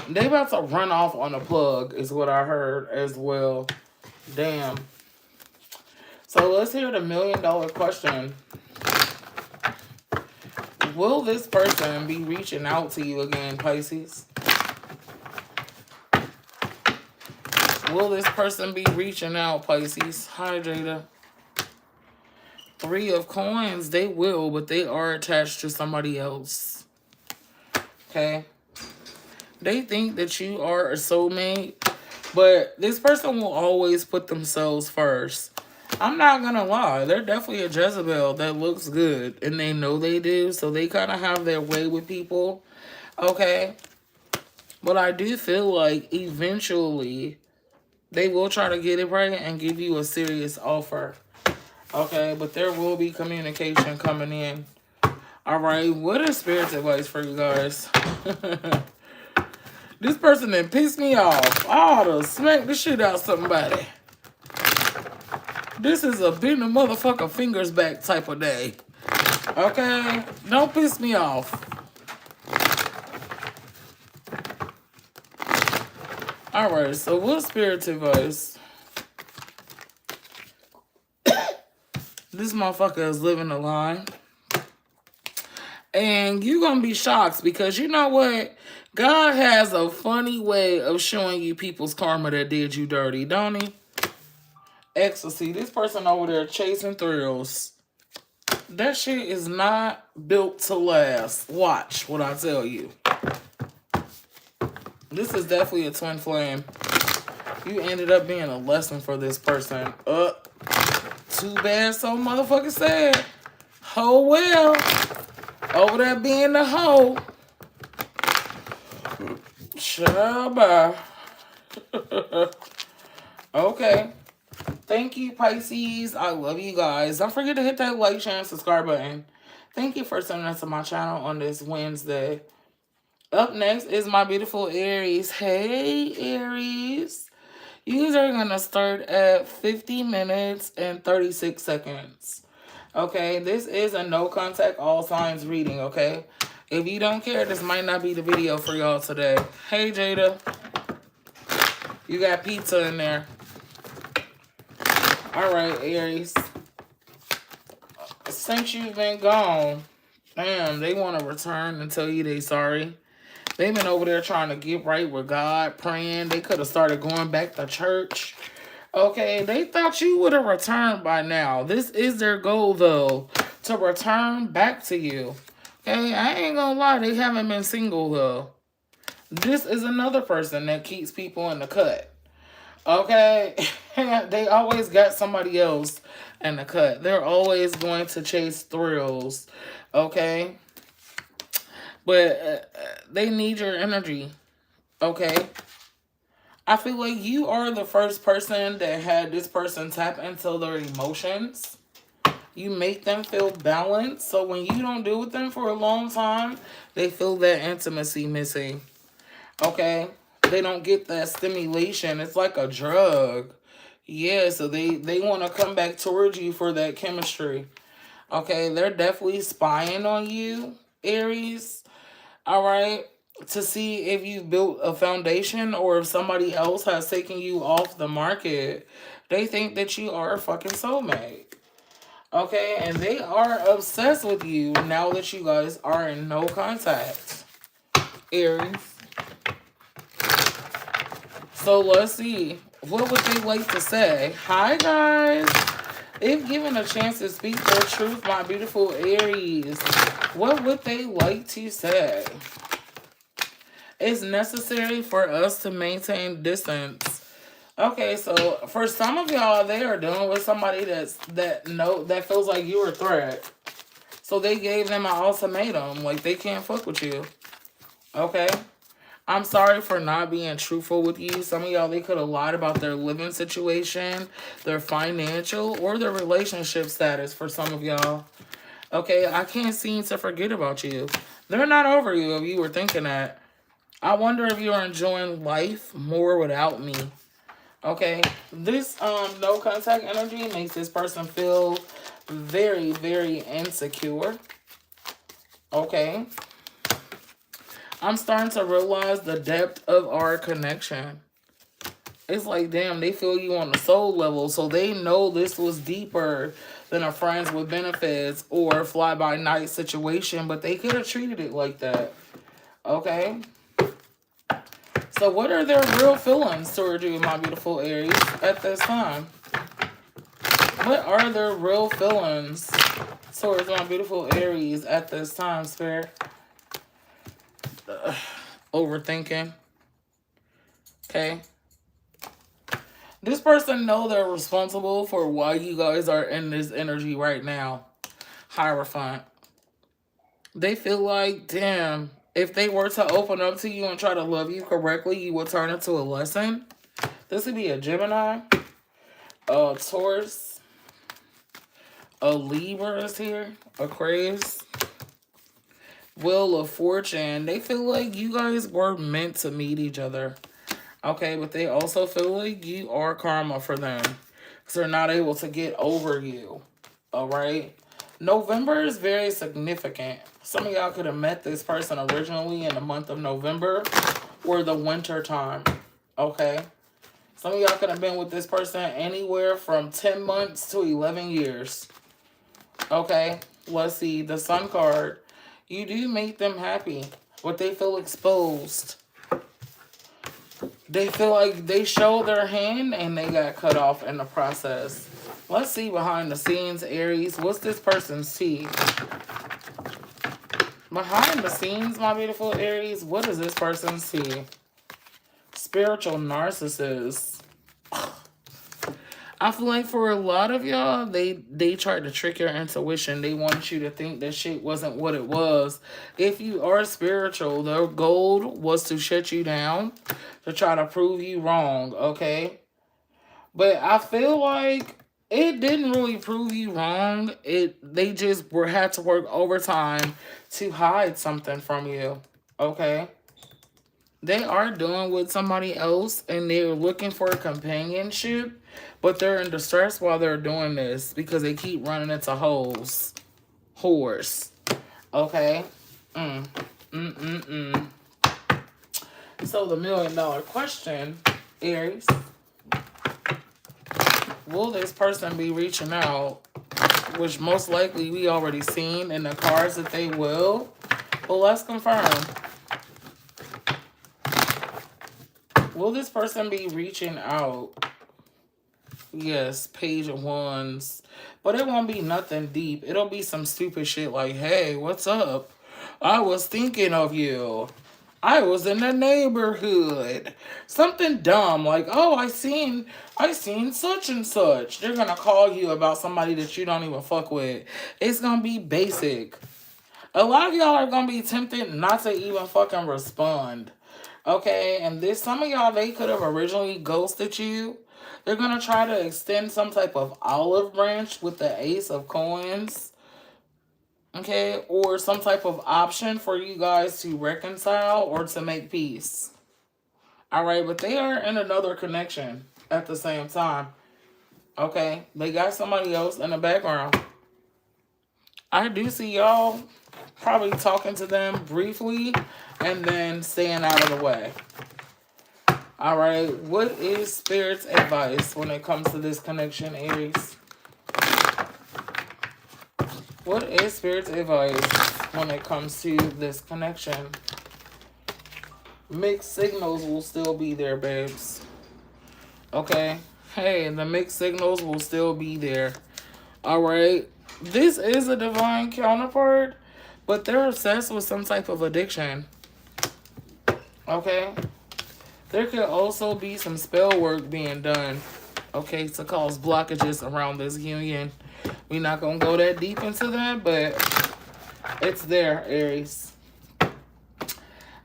They about to run off on a plug is what I heard as well. Damn. So let's hear the $1 million question. Will this person be reaching out to you again, Pisces? Will this person be reaching out, Pisces? Hi, Jada. 3 of Coins, they will, but they are attached to somebody else. Okay? They think that you are a soulmate, but this person will always put themselves first. I'm not gonna lie, they're definitely a Jezebel that looks good, and they know they do, so they kind of have their way with people. Okay? But I do feel like eventually they will try to get it right and give you a serious offer. Okay, but there will be communication coming in. All right, what is Spirit's advice for you guys? This person that pissed me off. I ought to smack the shit out of somebody. This is a bend the motherfucker fingers back type of day. Okay? Don't piss me off. All right, so what's Spirit's advice? This motherfucker is living a lie. And you're going to be shocked because you know what? God has a funny way of showing you people's karma that did you dirty, don't he? Ecstasy. This person over there chasing thrills. That shit is not built to last. Watch what I tell you. This is definitely a twin flame. You ended up being a lesson for this person. Too bad so motherfucking sad. Oh well. Over there being the hoe. Shabba. Okay. Thank you, Pisces. I love you guys. Don't forget to hit that like, share, and subscribe button. Thank you for sending us to my channel on this Wednesday. Up next is my beautiful Aries. Hey, Aries. You guys are going to start at 50 minutes and 36 seconds. Okay, this is a no contact all signs reading, okay? If you don't care, this might not be the video for y'all today. Hey, Jada. You got pizza in there. All right, Aries. Since you've been gone, damn, they want to return and tell you they sorry. They've been over there trying to get right with God, praying. They could have started going back to church. Okay, they thought you would have returned by now. This is their goal, though, to return back to you. Okay, I ain't gonna lie, they haven't been single, though. This is another person that keeps people in the cut. Okay, they always got somebody else in the cut. They're always going to chase thrills. Okay, but they need your energy. Okay, I feel like you are the first person that had this person tap into their emotions. You make them feel balanced, so when you don't deal with them for a long time, they feel that intimacy missing. Okay, they don't get that stimulation. It's like a drug. Yeah, so they want to come back towards you for that chemistry. Okay, they're definitely spying on you, Aries. All right, to see if you've built a foundation or if somebody else has taken you off the market. They think that you are a fucking soulmate. Okay, and they are obsessed with you now that you guys are in no contact, Aries. So let's see. What would they like to say? Hi, guys. If given a chance to speak their truth, my beautiful Aries, what would they like to say? It's necessary for us to maintain distance. Okay, so for some of y'all, they are dealing with somebody that feels like you're a threat. So they gave them an ultimatum, like they can't fuck with you. Okay? I'm sorry for not being truthful with you. Some of y'all, they could have lied about their living situation, their financial, or their relationship status for some of y'all. Okay, I can't seem to forget about you. They're not over you if you were thinking that. I wonder if you're enjoying life more without me. Okay, this no contact energy makes this person feel very, very insecure. Okay. I'm starting to realize the depth of our connection. It's like, damn, they feel you on the soul level. So they know this was deeper than a friends with benefits or fly-by-night situation. But they could have treated it like that. Okay? So what are their real feelings towards you, my beautiful Aries, at this time? What are their real feelings towards my beautiful Aries at this time, Spirit? Overthinking. Okay. This person know they're responsible for why you guys are in this energy right now. Hierophant. They feel like, damn, if they were to open up to you and try to love you correctly, you would turn it to a lesson. This would be a Gemini, a Taurus, a Libra is here, Aquarius. Wheel of Fortune. They feel like you guys were meant to meet each other. Okay, but they also feel like you are karma for them. Because they're not able to get over you. Alright? November is very significant. Some of y'all could have met this person originally in the month of November or the winter time. Okay? Some of y'all could have been with this person anywhere from 10 months to 11 years. Okay? Let's see. The Sun card. You do make them happy, but they feel exposed. They feel like they showed their hand and they got cut off in the process. Let's see behind the scenes, Aries. What's this person see? Behind the scenes, my beautiful Aries, what does this person see? spiritual narcissist. I feel like for a lot of y'all, they tried to trick your intuition. They wanted you to think that shit wasn't what it was. If you are spiritual, their goal was to shut you down, to try to prove you wrong, okay? But I feel like it didn't really prove you wrong. They just had to work overtime to hide something from you, okay? They are dealing with somebody else and they're looking for companionship, but they're in distress while they're doing this because they keep running into holes. Whores. Okay? So the $1 million question, Aries, will this person be reaching out? Which most likely we already seen in the cards that they will. But let's confirm. Will this person be reaching out? Yes, Page of Wands. But it won't be nothing deep. It'll be some stupid shit like, hey, what's up? I was thinking of you. I was in the neighborhood. Something dumb like, oh, I seen such and such. They're going to call you about somebody that you don't even fuck with. It's going to be basic. A lot of y'all are going to be tempted not to even fucking respond. Okay, and some of y'all, they could have originally ghosted you. They're going to try to extend some type of olive branch with the Ace of Coins. Okay, or some type of option for you guys to reconcile or to make peace. All right, but they are in another connection at the same time. Okay, they got somebody else in the background. I do see y'all probably talking to them briefly and then staying out of the way. All right, what is Spirit's advice when it comes to this connection, Aries? What is Spirit's advice when it comes to this connection? Mixed signals will still be there, babes. Okay? Hey, the mixed signals will still be there. All right? This is a divine counterpart, but they're obsessed with some type of addiction. Okay? There could also be some spell work being done, okay, to cause blockages around this union. We're not going to go that deep into that, but it's there, Aries.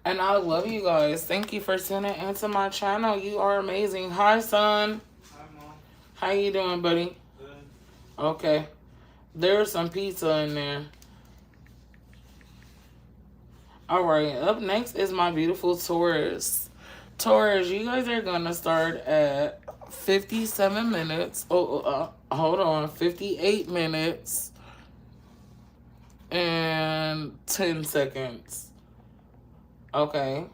And I love you guys. Thank you for tuning into my channel. You are amazing. Hi, son. Hi, Mom. How you doing, buddy? Good. Okay. There's some pizza in there. All right. Up next is my beautiful Taurus. Taurus, you guys are going to start at 57 minutes. Hold on. 58 minutes and 10 seconds. Okay.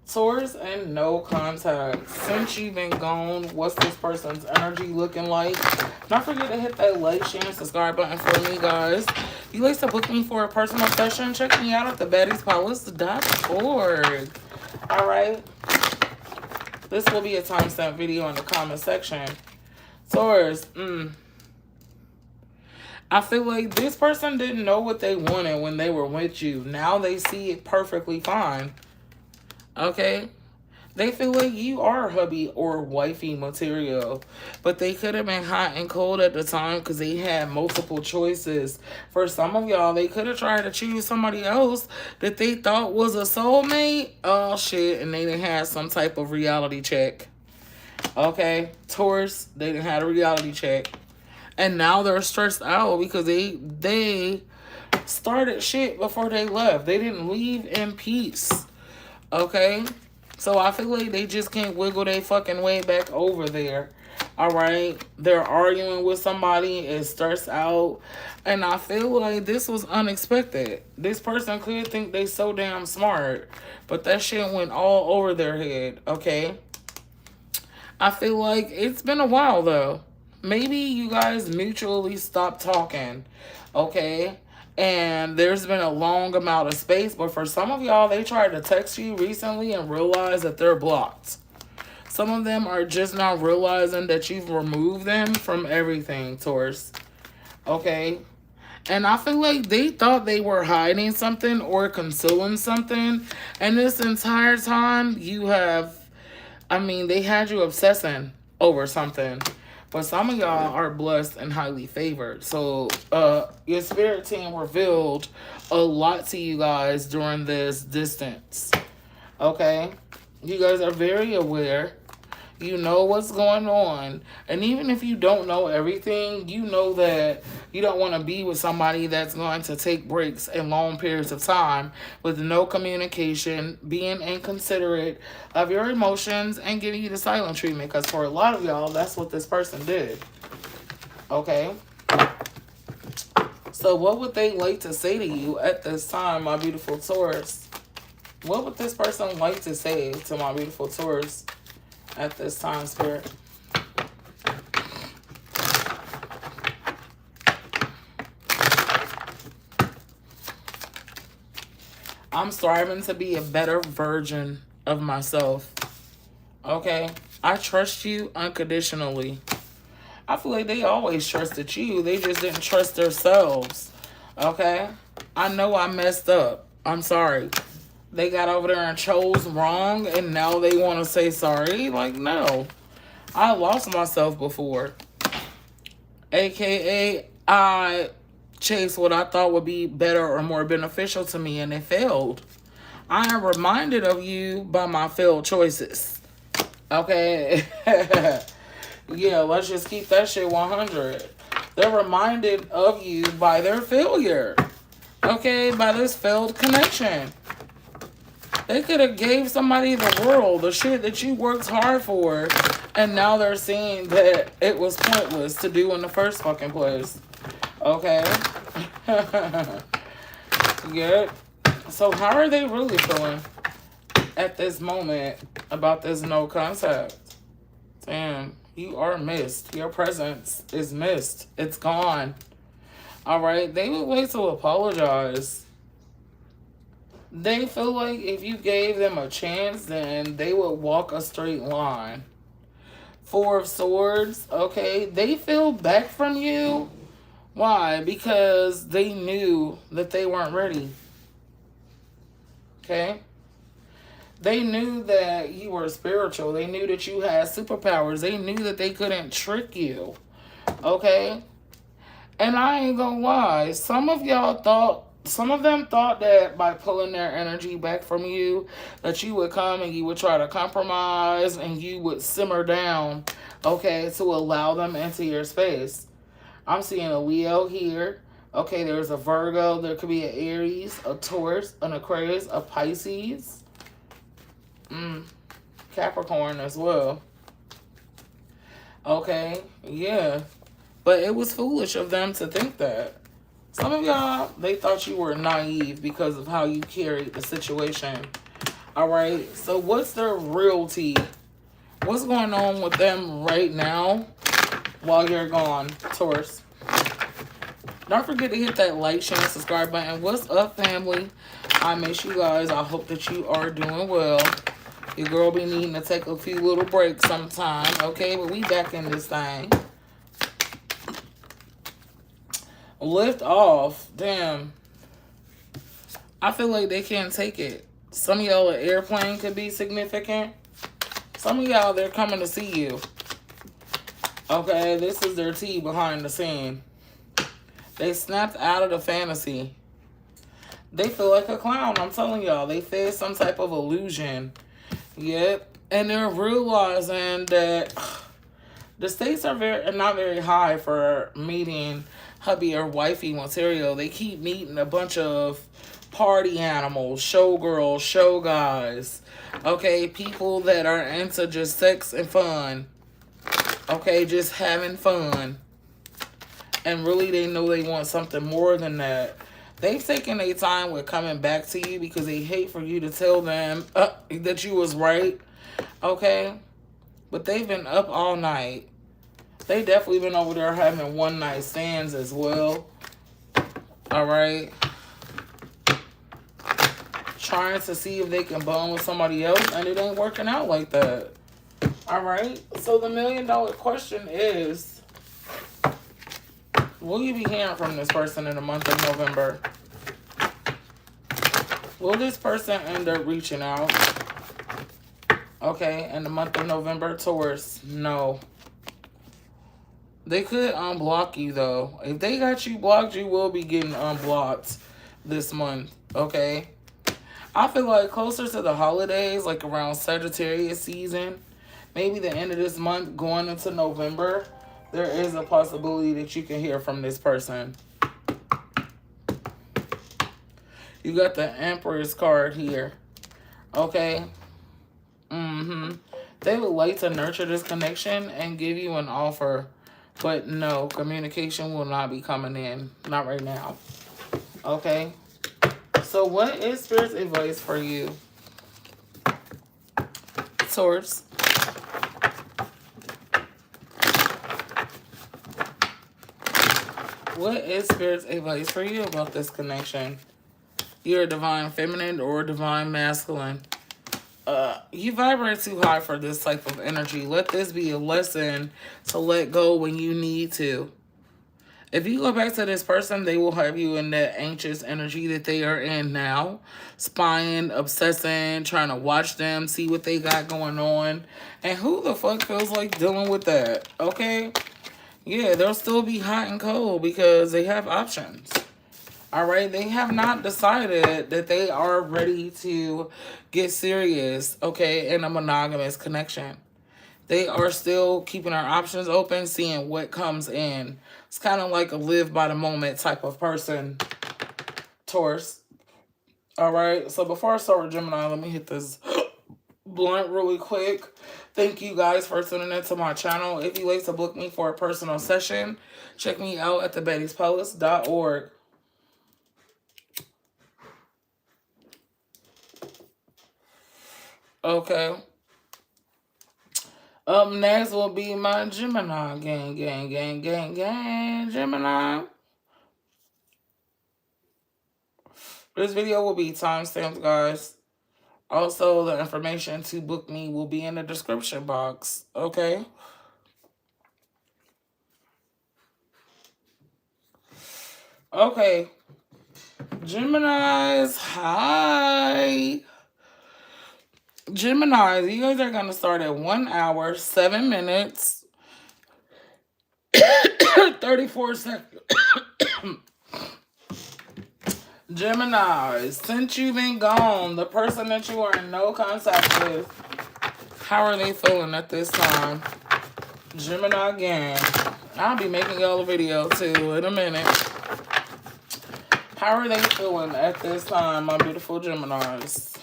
Taurus and no contact. Since you've been gone, what's this person's energy looking like? Don't forget to hit that like, share, and subscribe button for me, guys. If you like to book me for a personal session, check me out at thebaddiespalace.org. All right. This will be a timestamp video in the comment section. Taurus, I feel like this person didn't know what they wanted when they were with you. Now they see it perfectly fine. Okay? They feel like you are hubby or wifey material. But they could have been hot and cold at the time because they had multiple choices. For some of y'all, they could have tried to choose somebody else that they thought was a soulmate. Oh, shit. And they didn't have some type of reality check. Okay? Taurus, they didn't have a reality check. And now they're stressed out because they started shit before they left. They didn't leave in peace. Okay? So I feel like they just can't wiggle their fucking way back over there. All right? They're arguing with somebody. It starts out. And I feel like this was unexpected. This person could think they so damn smart. But that shit went all over their head. Okay? I feel like it's been a while, though. Maybe you guys mutually stopped talking. Okay? And there's been a long amount of space. But for some of y'all, they tried to text you recently and realized that they're blocked. Some of them are just now realizing that you've removed them from everything, Taurus. Okay? And I feel like they thought they were hiding something or concealing something. And this entire time, you have I mean, they had you obsessing over something. But some of y'all are blessed and highly favored. So your spirit team revealed a lot to you guys during this distance. Okay? You guys are very aware. You know what's going on. And even if you don't know everything, you know that you don't want to be with somebody that's going to take breaks in long periods of time with no communication, being inconsiderate of your emotions, and giving you the silent treatment. Because for a lot of y'all, that's what this person did. Okay? So what would they like to say to you at this time, my beautiful Taurus? What would this person like to say to my beautiful Taurus at this time, Spirit? I'm striving to be a better version of myself. Okay? I trust you unconditionally. I feel like they always trusted you. They just didn't trust themselves. Okay? I know I messed up. I'm sorry. They got over there and chose wrong, and now they want to say sorry. Like, no. I lost myself before. AKA, I chased what I thought would be better or more beneficial to me, and it failed. I am reminded of you by my failed choices. Okay? Yeah, let's just keep that shit 100. They're reminded of you by their failure. Okay? By this failed connection. They could have gave somebody the world, the shit that you worked hard for, and now they're seeing that it was pointless to do in the first fucking place. Okay? Yeah. So how are they really feeling at this moment about this no contact? Damn, you are missed. Your presence is missed. It's gone. Alright? They would like to apologize. They feel like if you gave them a chance, then they would walk a straight line. Four of Swords, okay? They feel back from you. Why? Because they knew that they weren't ready. Okay? They knew that you were spiritual. They knew that you had superpowers. They knew that they couldn't trick you. Okay? And I ain't gonna lie. Some of them thought that by pulling their energy back from you, that you would come and you would try to compromise and you would simmer down, okay, to allow them into your space. I'm seeing a Leo here. Okay, there's a Virgo. There could be an Aries, a Taurus, an Aquarius, a Pisces. Capricorn as well. Okay, yeah. But it was foolish of them to think that. Some of y'all, they thought you were naive because of how you carried the situation. Alright, so what's their realty? What's going on with them right now while you're gone, Taurus? Don't forget to hit that like, share, and subscribe button. What's up, family? I miss you guys. I hope that you are doing well. Your girl be needing to take a few little breaks sometime, okay? But we back in this thing. Lift off. Damn. I feel like they can't take it. Some of y'all, an airplane could be significant. Some of y'all, they're coming to see you. Okay, this is their tea behind the scene. They snapped out of the fantasy. They feel like a clown. I'm telling y'all. They fed some type of illusion. Yep. And they're realizing that the stakes are not very high for meeting hubby or wifey material. They keep meeting a bunch of party animals, showgirls, show guys. Okay, people that are into just sex and fun. Okay, just having fun. And really they know they want something more than that. They've taken their time with coming back to you because they hate for you to tell them that you was right. Okay? But they've been up all night. They definitely been over there having one night stands as well. Alright? Trying to see if they can bond with somebody else, and it ain't working out like that. Alright? So the $1 million question is, will you be hearing from this person in the month of November? Will this person end up reaching out? Okay, in the month of November, Taurus, no. They could unblock you, though. If they got you blocked, you will be getting unblocked this month, okay? I feel like closer to the holidays, like around Sagittarius season, maybe the end of this month going into November, there is a possibility that you can hear from this person. You got the Empress card here, okay? They would like to nurture this connection and give you an offer, but no, communication will not be coming in. Not right now. Okay? So what is Spirit's advice for you? Taurus. What is Spirit's advice for you about this connection? You're a divine feminine or divine masculine. You vibrate too high for this type of energy. Let this be a lesson to let go when you need to. If you go back to this person, they will have you in that anxious energy that they are in now. Spying, obsessing, trying to watch them, see what they got going on. And who the fuck feels like dealing with that? Okay? Yeah, they'll still be hot and cold because they have options. All right, they have not decided that they are ready to get serious, okay, in a monogamous connection. They are still keeping our options open, seeing what comes in. It's kind of like a live by the moment type of person, Taurus. All right, so before I start with Gemini, let me hit this blunt really quick. Thank you guys for tuning into my channel. If you'd like to book me for a personal session, check me out at thebettyspalace.org. Okay. Up next will be my Gemini. Gang, gang, gang, gang, gang. Gemini. This video will be timestamped, guys. Also, the information to book me will be in the description box. Okay? Okay. Geminis, hi. Geminis, you guys are going to start at 1 hour, 7 minutes, 34 seconds. Geminis, since you've been gone, the person that you are in no contact with, how are they feeling at this time? Gemini again. I'll be making y'all a video too in a minute. How are they feeling at this time, my beautiful Geminis?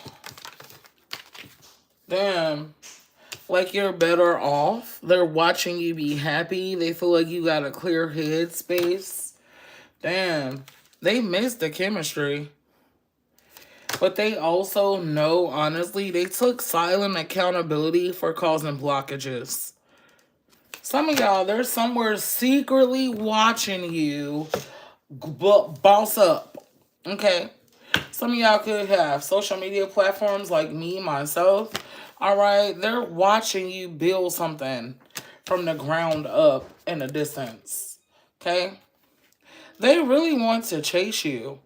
Damn. Like you're better off. They're watching you be happy. They feel like you got a clear head space. Damn. They miss the chemistry. But they also know, honestly, they took silent accountability for causing blockages. Some of y'all, they're somewhere secretly watching you boss up. Okay? Some of y'all could have social media platforms like me, myself. All right? They're watching you build something from the ground up in a distance. Okay? They really want to chase you.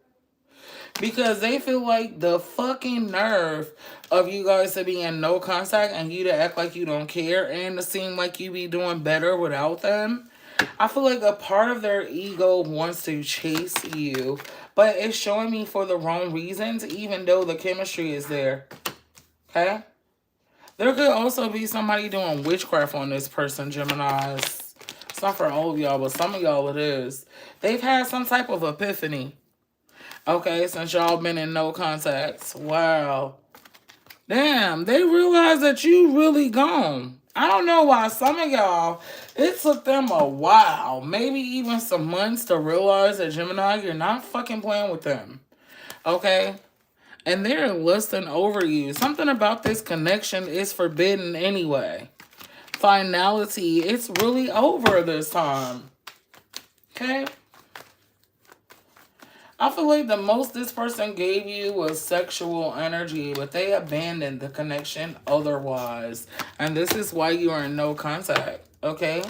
Because they feel like the fucking nerve of you guys to be in no contact and you to act like you don't care and to seem like you be doing better without them. I feel like a part of their ego wants to chase you, but it's showing me for the wrong reasons, even though the chemistry is there. Okay? There could also be somebody doing witchcraft on this person, Geminis. It's not for all of y'all, but some of y'all it is. They've had some type of epiphany. Okay, since y'all been in no contacts. Wow. Damn, they realize that you really gone. I don't know why some of y'all, it took them a while, maybe even some months to realize that Gemini, you're not fucking playing with them. Okay? And they're lusting over you. Something about this connection is forbidden anyway. Finality, it's really over this time. Okay? I feel like the most this person gave you was sexual energy, but they abandoned the connection otherwise. And this is why you are in no contact, okay?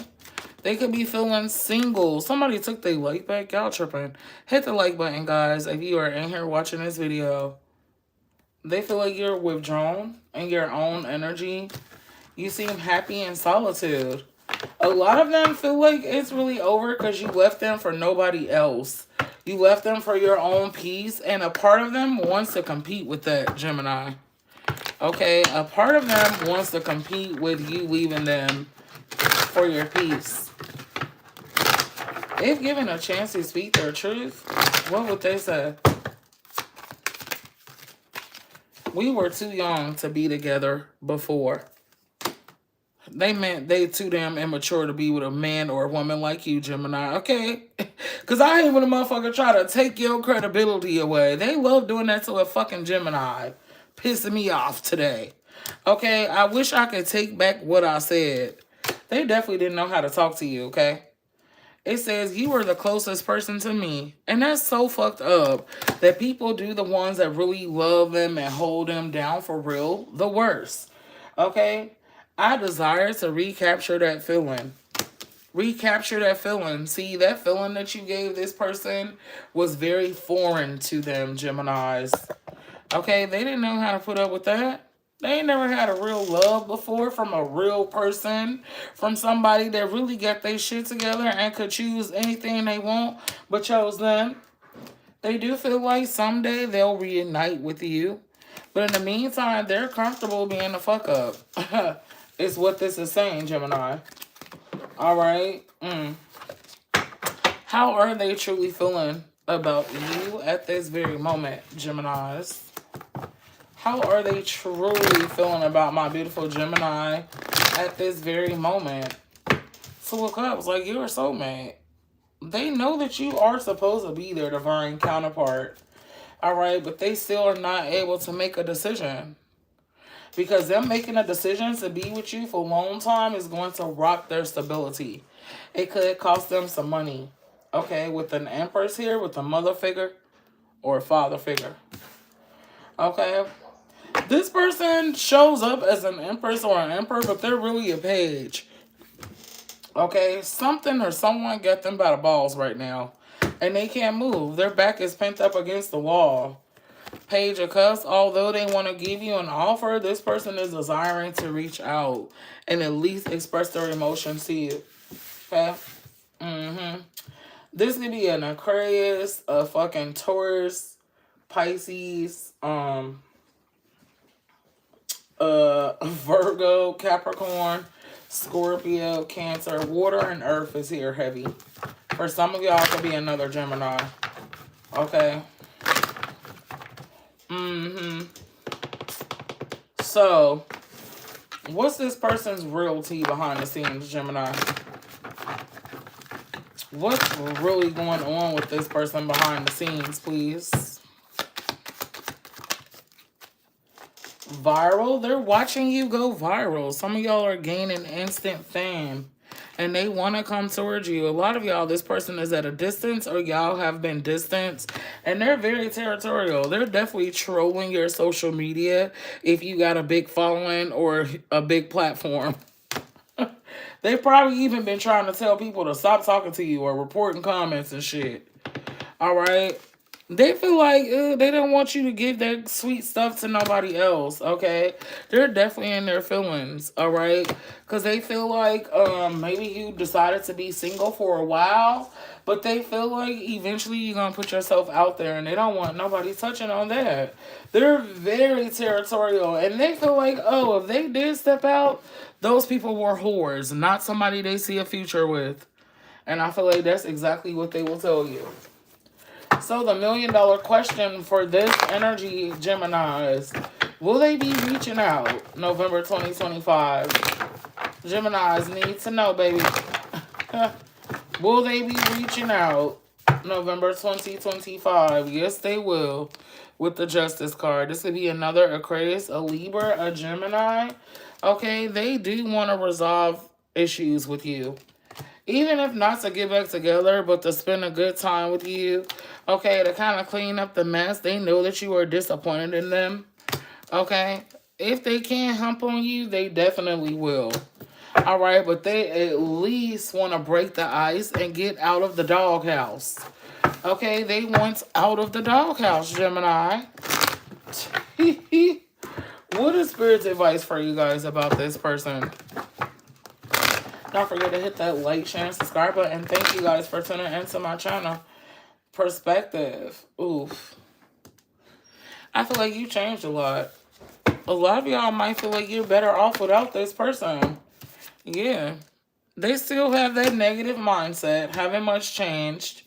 They could be feeling single. Somebody took their like back. Y'all tripping. Hit the like button, guys, if you are in here watching this video. They feel like you're withdrawn in your own energy. You seem happy in solitude. A lot of them feel like it's really over because you left them for nobody else. You left them for your own peace, and a part of them wants to compete with that, Gemini. Okay, a part of them wants to compete with you leaving them for your peace. If given a chance to speak their truth, what would they say? We were too young to be together before. They meant they too damn immature to be with a man or a woman like you, Gemini. Okay? Because I hate when a motherfucker try to take your credibility away. They love doing that to a fucking Gemini. Pissing me off today. Okay? I wish I could take back what I said. They definitely didn't know how to talk to you, okay? It says, you were the closest person to me. And that's so fucked up that people do the ones that really love them and hold them down for real the worst. Okay? I desire to recapture that feeling. Recapture that feeling. See, that feeling that you gave this person was very foreign to them, Geminis. Okay? They didn't know how to put up with that. They ain't never had a real love before from a real person, from somebody that really got their shit together and could choose anything they want, but chose them. They do feel like someday they'll reunite with you. But in the meantime, they're comfortable being the fuck up. Is what this is saying, Gemini. Alright? How are they truly feeling about you at this very moment, Geminis? How are they truly feeling about my beautiful Gemini at this very moment? Two of Cups, like you're a soulmate. They know that you are supposed to be their divine counterpart. Alright, but they still are not able to make a decision. Because them making a decision to be with you for a long time is going to rock their stability. It could cost them some money. Okay, with an Empress here, with a mother figure or a father figure. Okay. This person shows up as an Empress or an Emperor, but they're really a page. Okay? Something or someone got them by the balls right now. And they can't move. Their back is pent up against the wall. Page of Cups, although they want to give you an offer, this person is desiring to reach out and at least express their emotions to you. Okay? This could be an Aquarius, a fucking Taurus, Pisces, Virgo, Capricorn, Scorpio, Cancer. Water and earth is here heavy. For some of y'all, it could be another Gemini. Okay? So, what's this person's real tea behind the scenes, Gemini? What's really going on with this person behind the scenes, please? Viral? They're watching you go viral. Some of y'all are gaining instant fame. And they want to come towards you. A lot of y'all, this person is at a distance or y'all have been distanced. And they're very territorial. They're definitely trolling your social media if you got a big following or a big platform. They've probably even been trying to tell people to stop talking to you or reporting comments and shit. Alright? They feel like they don't want you to give that sweet stuff to nobody else, okay? They're definitely in their feelings, all right? Because they feel like maybe you decided to be single for a while, but they feel like eventually you're going to put yourself out there, and they don't want nobody touching on that. They're very territorial, and they feel like, oh, if they did step out, those people were whores, not somebody they see a future with. And I feel like that's exactly what they will tell you. So the $1 million question for this energy, Gemini, is, will they be reaching out November 2025? Geminis need to know, baby. Will they be reaching out November 2025? Yes, they will. With the Justice card. This could be another Aquarius, a Libra, a Gemini. Okay, they do want to resolve issues with you. Even if not to get back together, but to spend a good time with you. Okay, to kind of clean up the mess. They know that you are disappointed in them. Okay? If they can't hump on you, they definitely will. Alright, but they at least want to break the ice and get out of the doghouse. Okay, they want out of the doghouse, Gemini. What is Spirit's advice for you guys about this person? Don't forget to hit that like, share, and subscribe button. Thank you guys for tuning into my channel. Perspective. Oof. I feel like you changed a lot. A lot of y'all might feel like you're better off without this person. Yeah. They still have that negative mindset. Haven't much changed.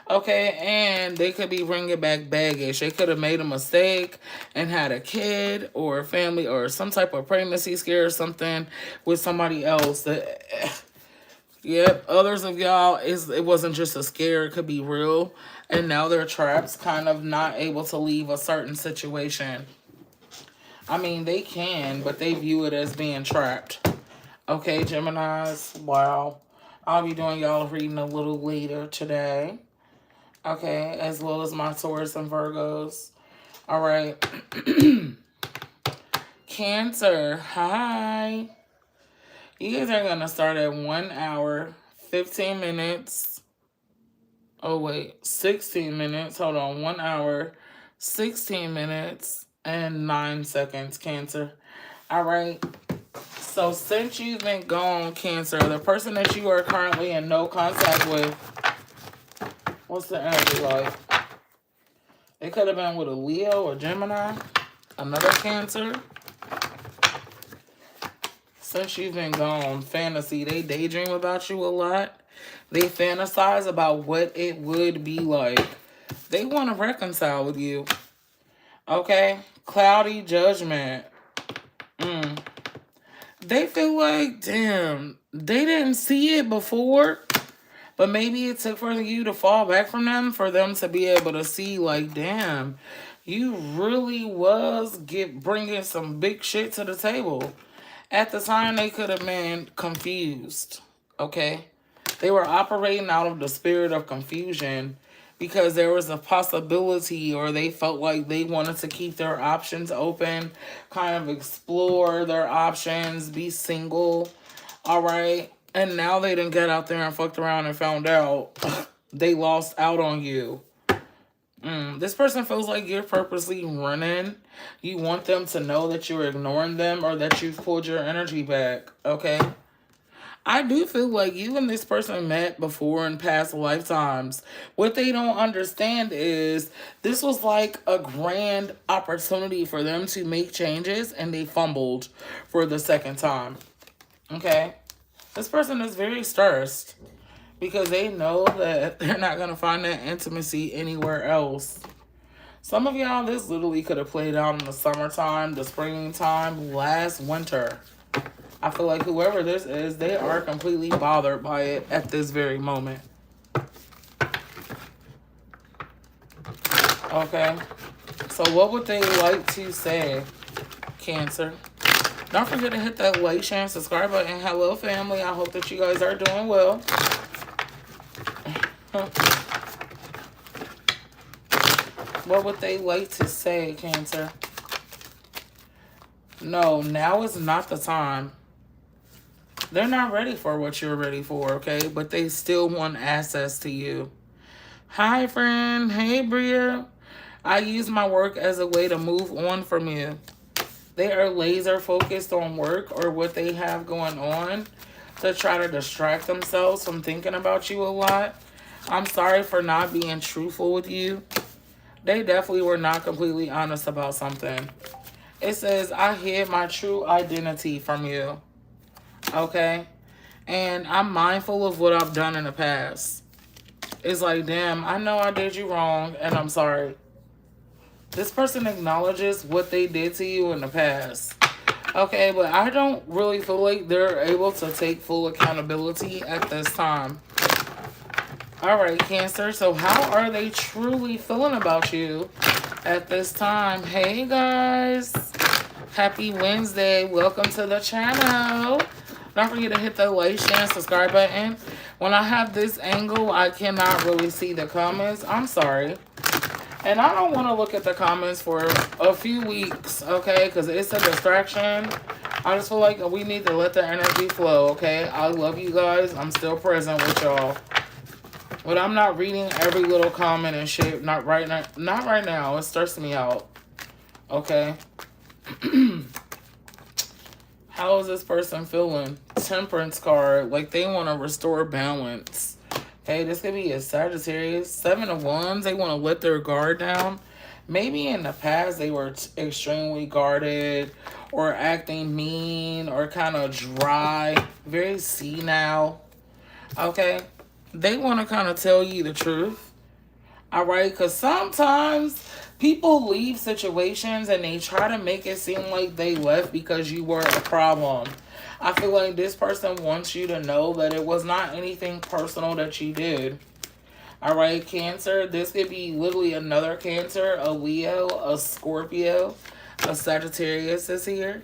Okay, and they could be bringing back baggage. They could have made a mistake and had a kid or a family or some type of pregnancy scare or something with somebody else. Yep, others of y'all, it wasn't just a scare. It could be real. And now they're trapped, kind of not able to leave a certain situation. I mean, they can, but they view it as being trapped. Okay, Geminis, wow. I'll be doing y'all reading a little later today. Okay, as well as my Taurus and Virgos. All right. Cancer, hi. You guys are going to start at 1 hour, 15 minutes. Oh, wait, 16 minutes. Hold on, 1 hour, 16 minutes, and 9 seconds, Cancer. All right. So since you've been gone, Cancer, the person that you are currently in no contact with, what's the energy like? It could have been with a Leo or Gemini, another Cancer. Since you've been gone, fantasy, they daydream about you a lot. They fantasize about what it would be like. They want to reconcile with you. Okay? Cloudy judgment. They feel like, damn, they didn't see it before. But maybe it took for you to fall back from them for them to be able to see, like, damn, you really was bringing some big shit to the table. At the time, they could have been confused, okay? They were operating out of the spirit of confusion because there was a possibility, or they felt like they wanted to keep their options open, kind of explore their options, be single, all right? And now they done got out there and fucked around and found out they lost out on you. This person feels like you're purposely running. You want them to know that you're ignoring them or that you've pulled your energy back, okay? I do feel like you and this person met before in past lifetimes. What they don't understand is this was like a grand opportunity for them to make changes, and they fumbled for the second time, okay? This person is very stressed because they know that they're not going to find that intimacy anywhere else. Some of y'all, this literally could have played out in the summertime, the springtime, last winter. I feel like whoever this is, they are completely bothered by it at this very moment. Okay. So what would they like to say, Cancer? Don't forget to hit that like, share, and subscribe button. Hello, family. I hope that you guys are doing well. What would they like to say, Cancer? No, now is not the time. They're not ready for what you're ready for, okay? But they still want access to you. Hi, friend. Hey, Bria. I use my work as a way to move on from you. They are laser focused on work or what they have going on to try to distract themselves from thinking about you a lot. I'm sorry for not being truthful with you. They definitely were not completely honest about something. It says, I hid my true identity from you. Okay? And I'm mindful of what I've done in the past. It's like, damn, I know I did you wrong, and I'm sorry. This person acknowledges what they did to you in the past. Okay, but I don't really feel like they're able to take full accountability at this time. All right, Cancer. So how are they truly feeling about you at this time? Hey, guys. Happy Wednesday. Welcome to the channel. Don't forget to hit the like, share, and subscribe button. When I have this angle, I cannot really see the comments. I'm sorry. And I don't want to look at the comments for a few weeks, okay? Because it's a distraction. I just feel like we need to let the energy flow, okay? I love you guys. I'm still present with y'all. But I'm not reading every little comment and shit. Not right now. Not right now. It stresses me out. Okay. How is this person feeling? Temperance card. Like they want to restore balance. Okay, this could be a Sagittarius. 7 of Wands. They want to let their guard down. Maybe in the past they were extremely guarded or acting mean or kind of dry. Very senile. Okay. They want to kind of tell you the truth. All right. Because sometimes people leave situations and they try to make it seem like they left because you were a problem. I feel like this person wants you to know that it was not anything personal that you did. All right, Cancer. This could be literally another Cancer, a Leo, a Scorpio, a Sagittarius is here,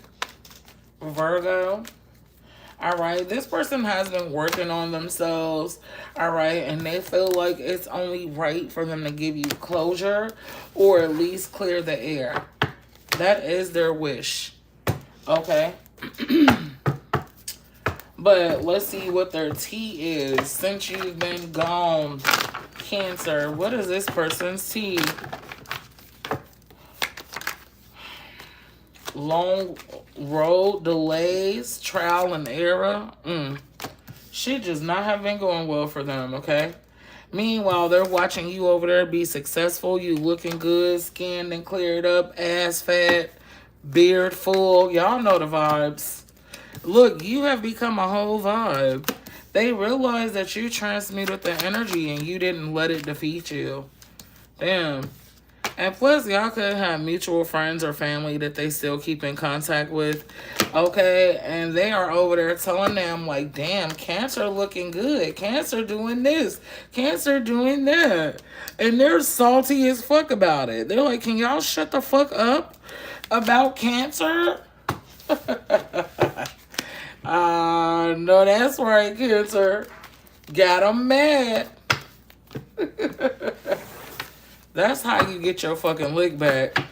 Virgo. All right, this person has been working on themselves. All right, and they feel like it's only right for them to give you closure or at least clear the air. That is their wish. Okay. But let's see what their tea is. Since you've been gone, Cancer, what is this person's tea? Long road, delays, trial and error. Shit just not have been going well for them, okay? Meanwhile, they're watching you over there be successful. You looking good, skinned and cleared up, ass fat, beard full. Y'all know the vibes. Look, you have become a whole vibe. They realize that you transmuted the energy and you didn't let it defeat you. Damn. And plus, y'all could have mutual friends or family that they still keep in contact with. Okay? And they are over there telling them, like, damn, Cancer looking good. Cancer doing this. Cancer doing that. And they're salty as fuck about it. They're like, can y'all shut the fuck up about Cancer? No, that's right, Cancer. Got them mad. That's how you get your fucking lick back.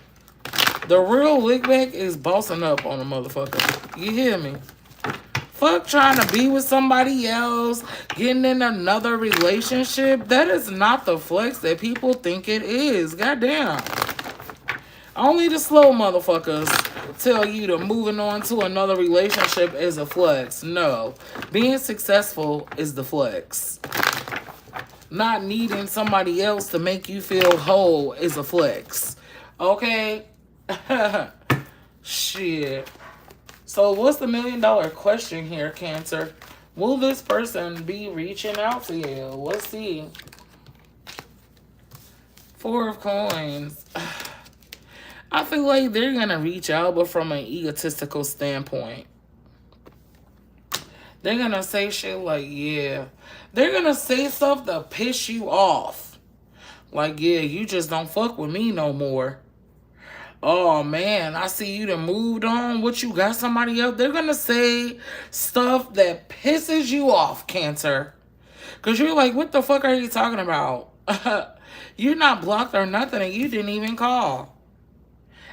The real lick back is bossing up on a motherfucker. You hear me? Fuck trying to be with somebody else, getting in another relationship. That is not the flex that people think it is. Goddamn. Only the slow motherfuckers tell you that moving on to another relationship is a flex. No. Being successful is the flex. Not needing somebody else to make you feel whole is a flex. Okay? Shit. So what's the $1 million question here, Cancer? Will this person be reaching out to you? Let's see. 4 of Coins. I feel like they're going to reach out, but from an egotistical standpoint. They're going to say shit like, yeah. They're going to say stuff to piss you off. Like, yeah, you just don't fuck with me no more. Oh, man, I see you done moved on. What, you got somebody else? They're going to say stuff that pisses you off, Cancer. Because you're like, what the fuck are you talking about? You're not blocked or nothing, and you didn't even call.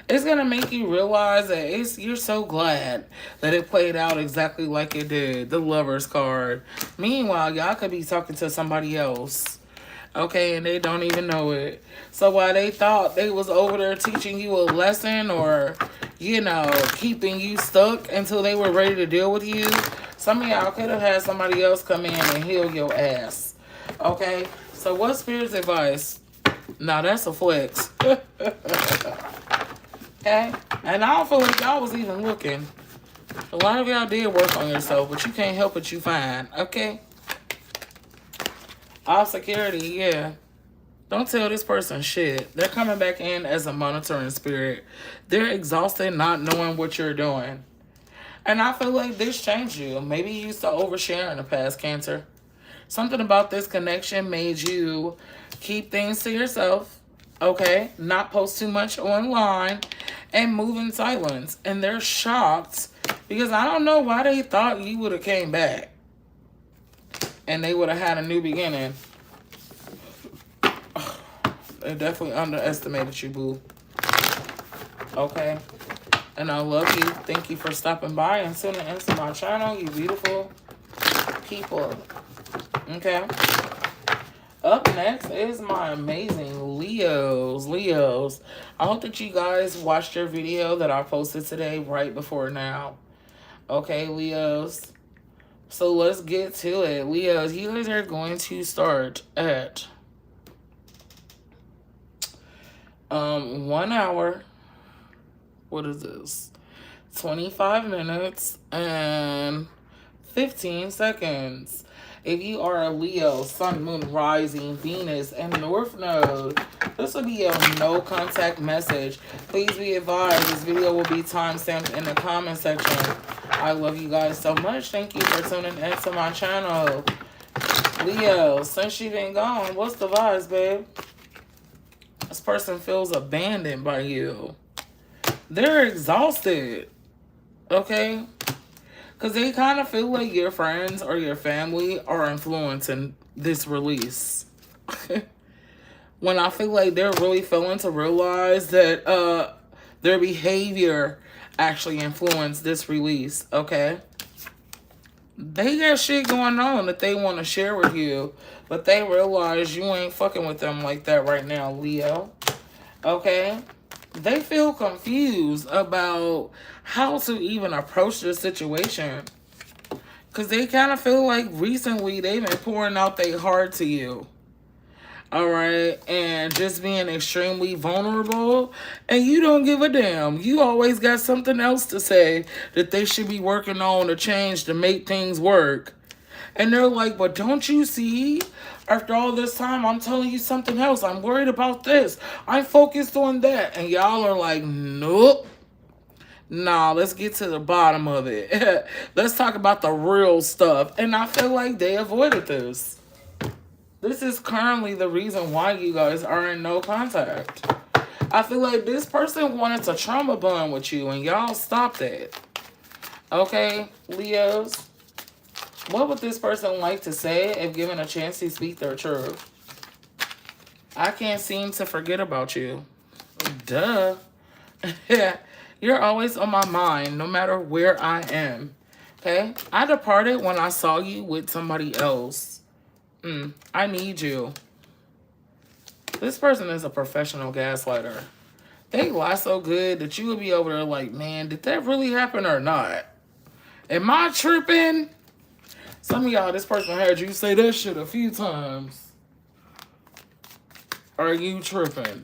It's going to make you realize that you're so glad that it played out exactly like it did. The Lover's card. Meanwhile, y'all could be talking to somebody else. Okay, and they don't even know it. So while they thought they was over there teaching you a lesson or, you know, keeping you stuck until they were ready to deal with you, some of y'all could have had somebody else come in and heal your ass. Okay? So what's Spirit's advice? Now, that's a flex. Okay? And I don't feel like y'all was even looking. A lot of y'all did work on yourself, but you can't help what you find. Okay? Off security, yeah. Don't tell this person shit. They're coming back in as a monitoring spirit. They're exhausted not knowing what you're doing. And I feel like this changed you. Maybe you used to overshare in the past, Cancer. Something about this connection made you keep things to yourself. Okay? Not post too much online. And move in silence. And they're shocked. Because I don't know why they thought you would have came back. And they would have had a new beginning. They definitely underestimated you, boo. Okay? And I love you. Thank you for stopping by and tuning into my channel, you beautiful people. Okay? Up next is my amazing Leos. I hope that you guys watched your video that I posted today right before now. Okay, Leos. So let's get to it. Leos, you guys are going to start at 1 hour. What is this? 25 minutes and 15 seconds. If you are a Leo, Sun, Moon, Rising, Venus, and North Node, this will be a no contact message. Please be advised, this video will be timestamped in the comment section. I love you guys so much. Thank you for tuning into my channel. Leo, since you've been gone, what's the vibes, babe? This person feels abandoned by you. They're exhausted. Okay? Because they kind of feel like your friends or your family are influencing this release. When I feel like they're really failing to realize that their behavior actually influenced this release, okay? They got shit going on that they want to share with you, but they realize you ain't fucking with them like that right now, Leo. Okay? They feel confused about how to even approach this situation. Because they kind of feel like recently they've been pouring out their heart to you. Alright? And just being extremely vulnerable. And you don't give a damn. You always got something else to say that they should be working on to change to make things work. And they're like, but don't you see? After all this time, I'm telling you something else. I'm worried about this. I'm focused on that. And y'all are like, nope. Nah, let's get to the bottom of it. Let's talk about the real stuff. And I feel like they avoided this. This is currently the reason why you guys are in no contact. I feel like this person wanted to trauma bond with you and y'all stopped it. Okay, Leos? What would this person like to say if given a chance to speak their truth? I can't seem to forget about you. Duh. You're always on my mind, no matter where I am. Okay? I departed when I saw you with somebody else. I need you. This person is a professional gaslighter. They lie so good that you would be over there like, man, did that really happen or not? Am I tripping? Some of y'all, this person heard you say that shit a few times. Are you tripping?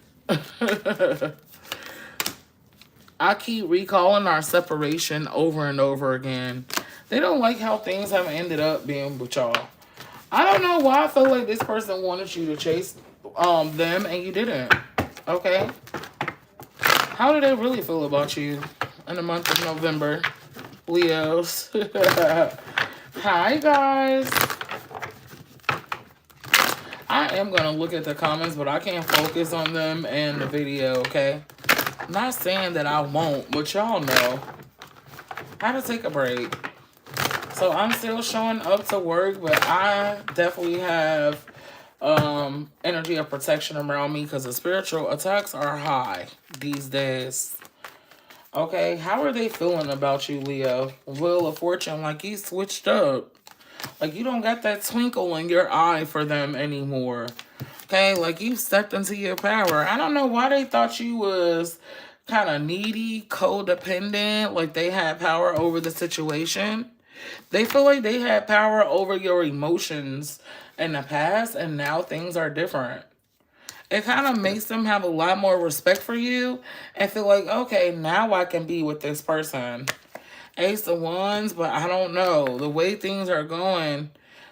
I keep recalling our separation over and over again. They don't like how things have ended up being with y'all. I don't know why I feel like this person wanted you to chase them and you didn't. Okay? How do they really feel about you in the month of November? Leos. Hi, guys. I am going to look at the comments, but I can't focus on them in the video, okay? Not saying that I won't, but y'all know how to take a break. So I'm still showing up to work, but I definitely have energy of protection around me because the spiritual attacks are high these days. Okay, how are they feeling about you, Leo? Wheel of Fortune, like you switched up. Like you don't got that twinkle in your eye for them anymore. Okay, like you stepped into your power. I don't know why they thought you was kind of needy, codependent, like they had power over the situation. They feel like they had power over your emotions in the past, and now things are different. It kind of makes them have a lot more respect for you and feel like, okay, now I can be with this person. Ace of Wands, but I don't know. The way things are going,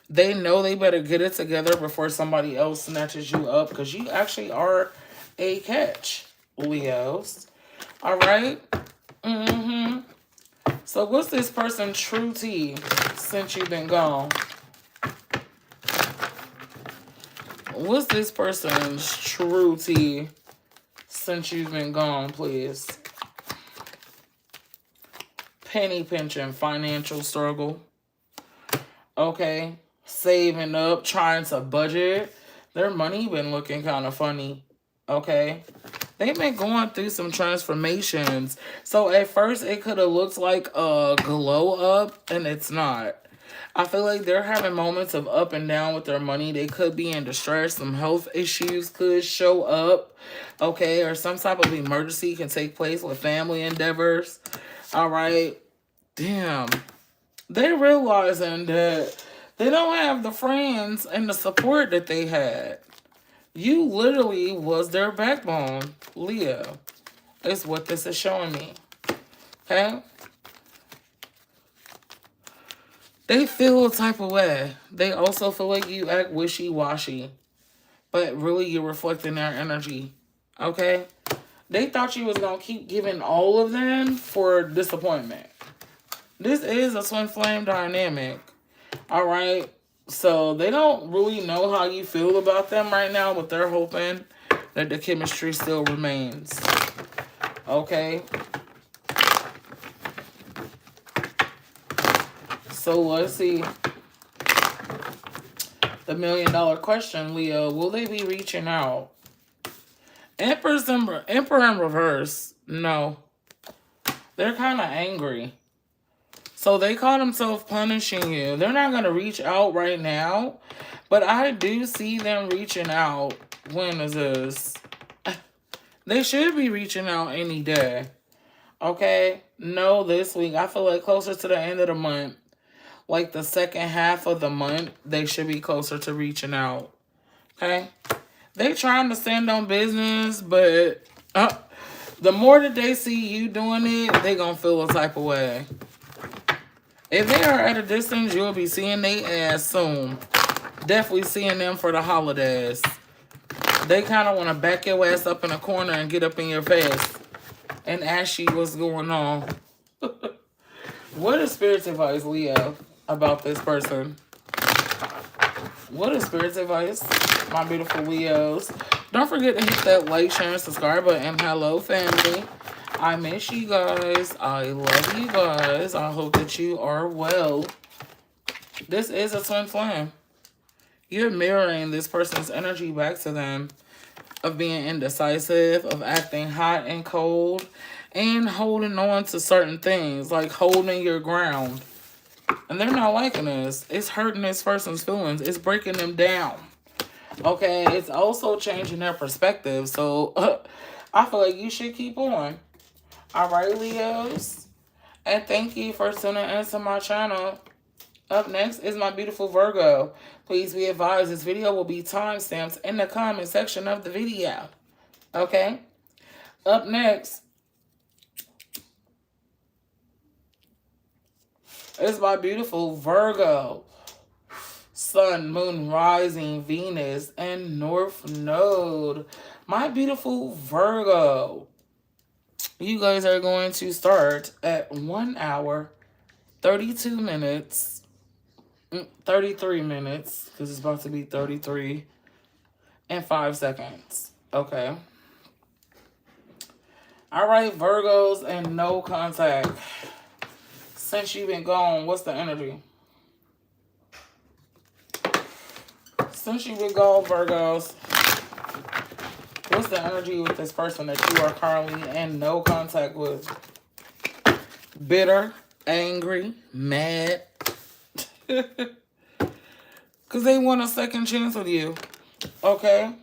they know they better get it together before somebody else snatches you up because you actually are a catch, Leos. All right? So what's this person's true tea since you've been gone? What's this person's true tea since you've been gone, please? Penny pinching, financial struggle. Okay. Saving up, trying to budget. Their money been looking kind of funny. Okay. They've been going through some transformations. So at first it could have looked like a glow up, and it's not. I feel like they're having moments of up and down with their money. They could be in distress. Some health issues could show up, okay? Or some type of emergency can take place with family endeavors, all right? Damn. They're realizing that they don't have the friends and the support that they had. You literally was their backbone, Leo. Is what this is showing me, okay? They feel a type of way. They also feel like you act wishy-washy. But really, you're reflecting their energy. Okay? They thought you was going to keep giving all of them for disappointment. This is a twin flame dynamic. Alright? So, they don't really know how you feel about them right now. But they're hoping that the chemistry still remains. Okay? So, let's see. The $1 million question, Leo. Will they be reaching out? Emperor in reverse. No. They're kind of angry. So they call themselves punishing you. They're not going to reach out right now. But I do see them reaching out. When is this? They should be reaching out any day. Okay? No, this week. I feel like closer to the end of the month. Like the second half of the month, they should be closer to reaching out. Okay? They trying to stand on business, but the more that they see you doing it, they gonna feel a type of way. If they are at a distance, you'll be seeing they ass soon. Definitely seeing them for the holidays. They kind of want to back your ass up in a corner and get up in your face and ask you what's going on. What is Spirit's advice, Leo, about this person? What is Spirit's advice, my beautiful Leos? Don't forget to hit that like, share, and subscribe button. Hello, family. I miss you guys. I love you guys. I hope that you are well. This is a twin flame. You're mirroring this person's energy back to them of being indecisive, of acting hot and cold, and holding on to certain things, like holding your ground. And they're not liking this. It's hurting this person's feelings. It's breaking them down. Okay, it's also changing their perspective. So, I feel like you should keep on. Alright, Leos. And thank you for tuning into my channel. Up next is my beautiful Virgo. Please be advised this video will be timestamped in the comment section of the video. Okay? Up next is my beautiful Virgo. Sun, Moon, Rising, Venus, and North Node. My beautiful Virgo. You guys are going to start at 1 hour, 32 minutes, 33 minutes, because it's about to be 33, and 5 seconds. Okay. All right, Virgos and no contact. Since you've been gone, what's the energy? Since you've been gone, Virgos, what's the energy with this person that you are currently in no contact with? Bitter, angry, mad. Because they want a second chance with you. Okay?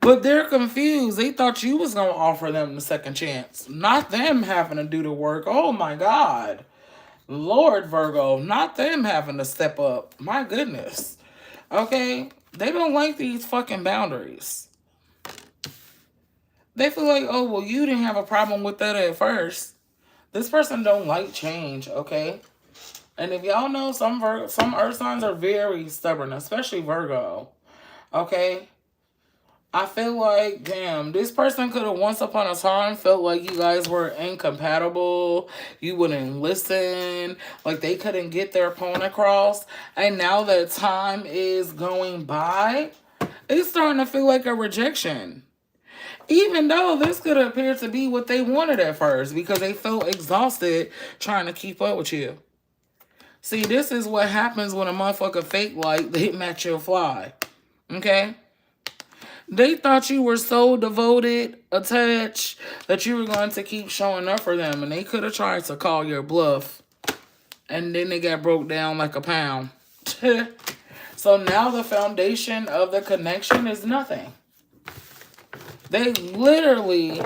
But they're confused. They thought you was going to offer them the second chance. Not them having to do the work. Oh, my God. Lord, Virgo. Not them having to step up. My goodness. Okay? They don't like these fucking boundaries. They feel like, oh, well, you didn't have a problem with that at first. This person don't like change, okay? And if y'all know, some earth signs are very stubborn, especially Virgo. Okay? I feel like, damn, this person could have once upon a time felt like you guys were incompatible. You wouldn't listen. Like they couldn't get their point across. And now that time is going by, it's starting to feel like a rejection. Even though this could appear to be what they wanted at first because they felt exhausted trying to keep up with you. See, this is what happens when a motherfucker fake like they match your fly. Okay? They thought you were so devoted, attached, that you were going to keep showing up for them. And they could have tried to call your bluff. And then they got broke down like a pound. So now the foundation of the connection is nothing. They literally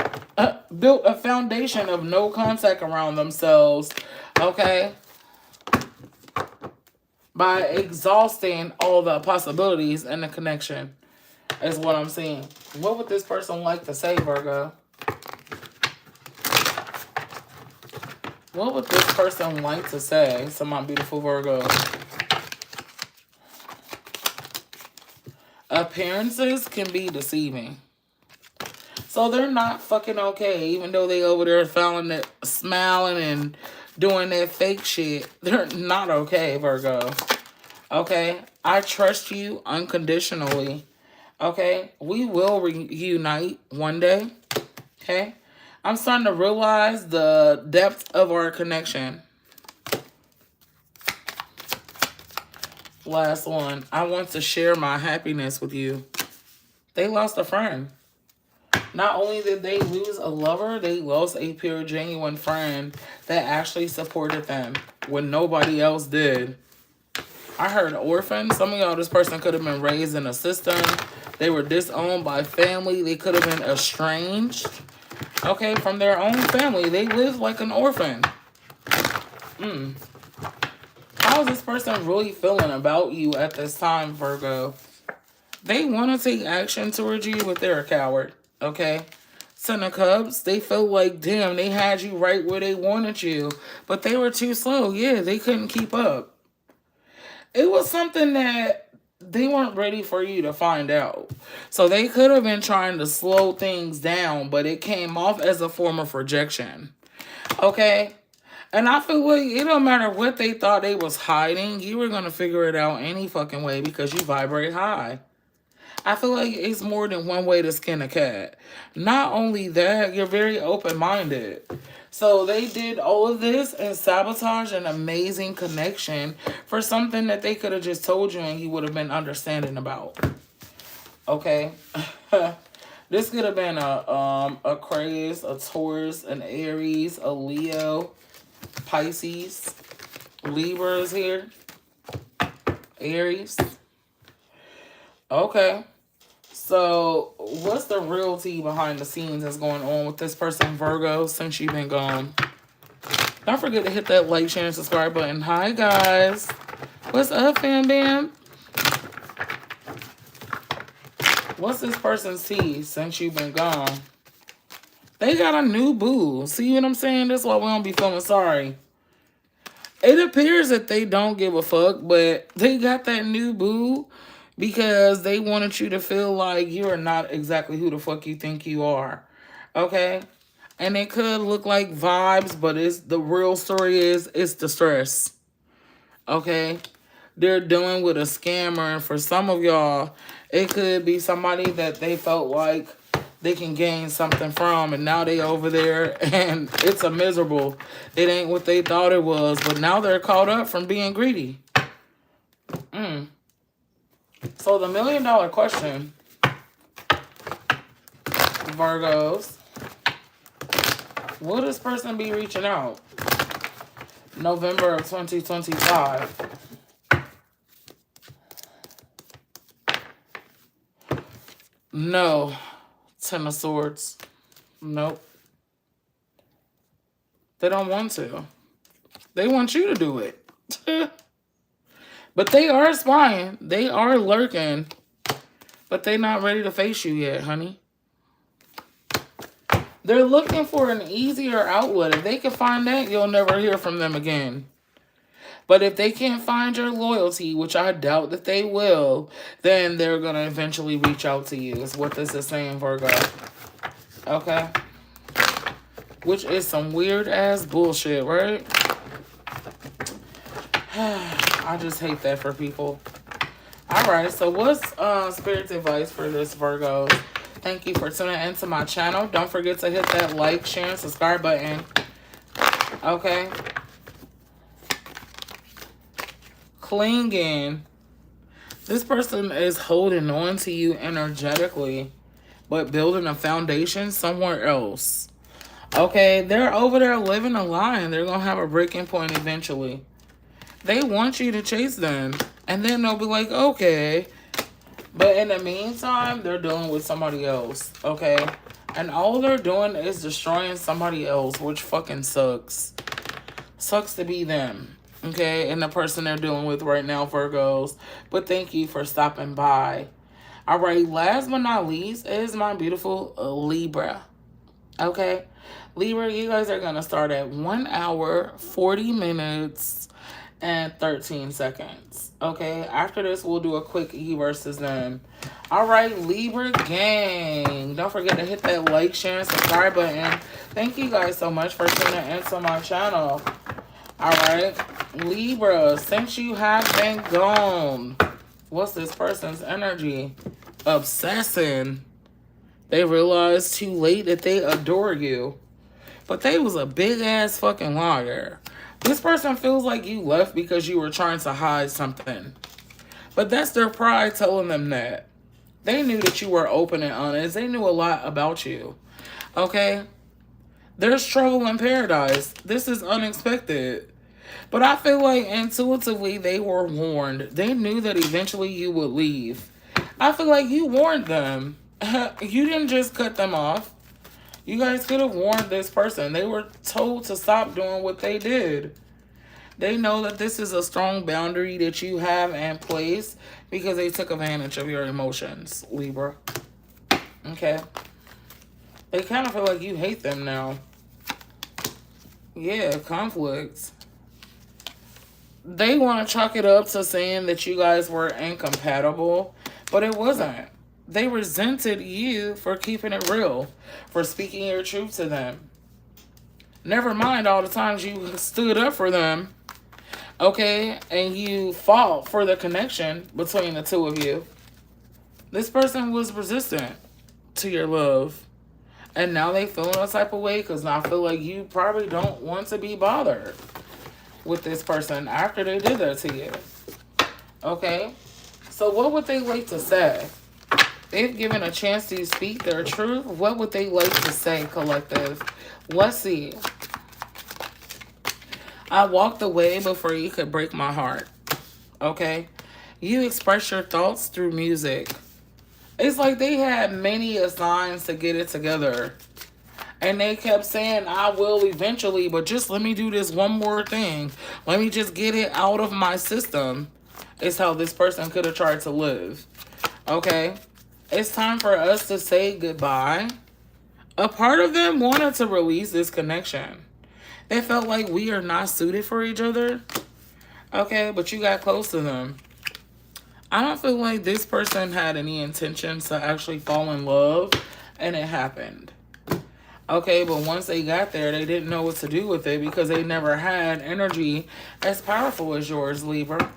built a foundation of no contact around themselves, okay? By exhausting all the possibilities in the connection, is what I'm seeing. What would this person like to say, Virgo? What would this person like to say to my beautiful Virgo? Appearances can be deceiving. So they're not fucking okay, even though they over there smiling and doing that fake shit. They're not okay, Virgo. Okay? I trust you unconditionally. Okay? We will reunite one day. Okay? I'm starting to realize the depth of our connection. Last one. I want to share my happiness with you. They lost a friend. Not only did they lose a lover, they lost a pure, genuine friend that actually supported them when nobody else did. I heard orphan. Some of y'all, this person could have been raised in a system. They were disowned by family. They could have been estranged, okay, from their own family. They lived like an orphan. How is this person really feeling about you at this time, Virgo? They want to take action towards you, but they're a coward, okay? Ten of Cups, they felt like, damn, they had you right where they wanted you, but they were too slow. Yeah, they couldn't keep up. It was something that they weren't ready for you to find out. So they could have been trying to slow things down, but it came off as a form of rejection, okay? And I feel like it don't matter what they thought they was hiding. You were going to figure it out any fucking way because you vibrate high. I feel like it's more than one way to skin a cat. Not only that, you're very open-minded. So they did all of this and sabotage an amazing connection for something that they could have just told you and you would have been understanding about. Okay? This could have been a Aquarius, a Taurus, an Aries, a Leo, Pisces, Libra is here, Aries. Okay, so what's the real tea behind the scenes that's going on with this person, Virgo, since you've been gone? Don't forget to hit that like, share, and subscribe button. Hi, guys. What's up, fam bam? What's this person's tea since you've been gone? They got a new boo. See what I'm saying? That's why we don't be feeling sorry. It appears that they don't give a fuck, but they got that new boo because they wanted you to feel like you are not exactly who the fuck you think you are. Okay? And it could look like vibes, but the real story is it's the stress. Okay? They're dealing with a scammer, and for some of y'all, it could be somebody that they felt like they can gain something from, and now they over there and it's a miserable. It ain't what they thought it was, but now they're caught up from being greedy. So the $1 million question, Virgos, will this person be reaching out November of 2025? No. Ten of Swords. Nope. They don't want to. They want you to do it. But they are spying. They are lurking. But they're not ready to face you yet, honey. They're looking for an easier outlet. If they can find that, you'll never hear from them again. But if they can't find your loyalty, which I doubt that they will, then they're going to eventually reach out to you, is what this is saying, Virgo. Okay? Which is some weird-ass bullshit, right? I just hate that for people. Alright, so what's Spirit's advice for this, Virgo? Thank you for tuning into my channel. Don't forget to hit that like, share, and subscribe button. Okay? Clinging. This person is holding on to you energetically, but building a foundation somewhere else. Okay, they're over there living a lie, and they're going to have a breaking point eventually. They want you to chase them. And then they'll be like, okay. But in the meantime, they're dealing with somebody else, okay? And all they're doing is destroying somebody else, which fucking sucks. Sucks to be them, okay? And the person they're dealing with right now, Virgos. But thank you for stopping by. All right, last but not least is my beautiful Libra, okay? Libra, you guys are going to start at 1 hour, 40 minutes, and 13 seconds. Okay, after this, we'll do a quick E versus them. All right, Libra gang. Don't forget to hit that like, share, and subscribe button. Thank you guys so much for tuning into my channel. All right, Libra, since you have been gone, what's this person's energy? Obsessing. They realized too late that they adore you. But they was a big-ass fucking liar. This person feels like you left because you were trying to hide something. But that's their pride telling them that. They knew that you were open and honest. They knew a lot about you. Okay? There's trouble in paradise. This is unexpected. But I feel like intuitively they were warned. They knew that eventually you would leave. I feel like you warned them. You didn't just cut them off. You guys could have warned this person. They were told to stop doing what they did. They know that this is a strong boundary that you have in place because they took advantage of your emotions, Libra. Okay. They kind of feel like you hate them now. Yeah, conflicts. They want to chalk it up to saying that you guys were incompatible, but it wasn't. They resented you for keeping it real, for speaking your truth to them. Never mind all the times you stood up for them, okay, and you fought for the connection between the two of you. This person was resistant to your love, and now they feel a type of way because I feel like you probably don't want to be bothered with this person after they did that to you, okay? So what would they like to say? If given a chance to speak their truth, what would they like to say, collective? Let's see. I walked away before you could break my heart. Okay? You express your thoughts through music. It's like they had many signs to get it together. And they kept saying, I will eventually, but just let me do this one more thing. Let me just get it out of my system. Is how this person could have tried to live. Okay? It's time for us to say goodbye. A part of them wanted to release this connection. They felt like we are not suited for each other. Okay, but you got close to them. I don't feel like this person had any intentions to actually fall in love, and it happened. Okay, but once they got there, they didn't know what to do with it because they never had energy as powerful as yours, Libra.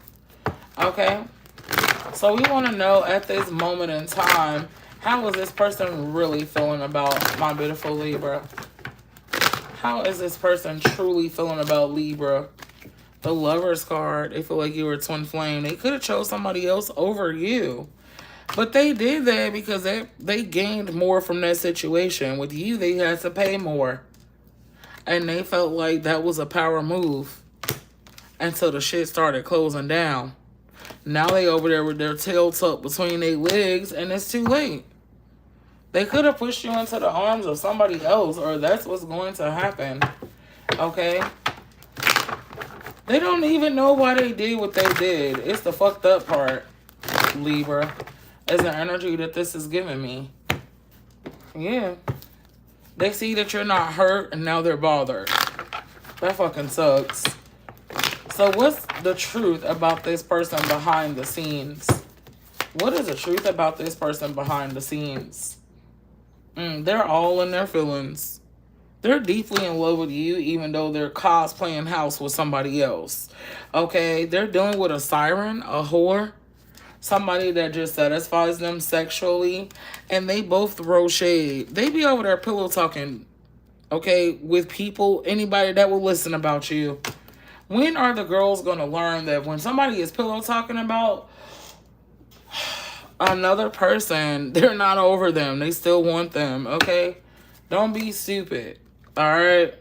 Okay? So we want to know at this moment in time, how is this person really feeling about my beautiful Libra? How is this person truly feeling about Libra? The Lover's card, they feel like you were twin flame. They could have chose somebody else over you. But they did that because they gained more from that situation. With you, they had to pay more. And they felt like that was a power move until the shit started closing down. Now they over there with their tail tucked between their legs, and it's too late. They could have pushed you into the arms of somebody else, or that's what's going to happen. Okay? They don't even know why they did what they did. It's the fucked up part, Libra. Is the energy that this is giving me. Yeah. They see that you're not hurt, and now they're bothered. That fucking sucks. So what's the truth about this person behind the scenes? What is the truth about this person behind the scenes? They're all in their feelings. They're deeply in love with you, even though they're cosplaying house with somebody else. Okay? They're dealing with a siren, a whore, somebody that just satisfies them sexually, and they both throw shade. They be over there pillow talking, okay, with people, anybody that will listen about you. When are the girls going to learn that when somebody is pillow talking about another person, they're not over them. They still want them, okay? Don't be stupid, all right?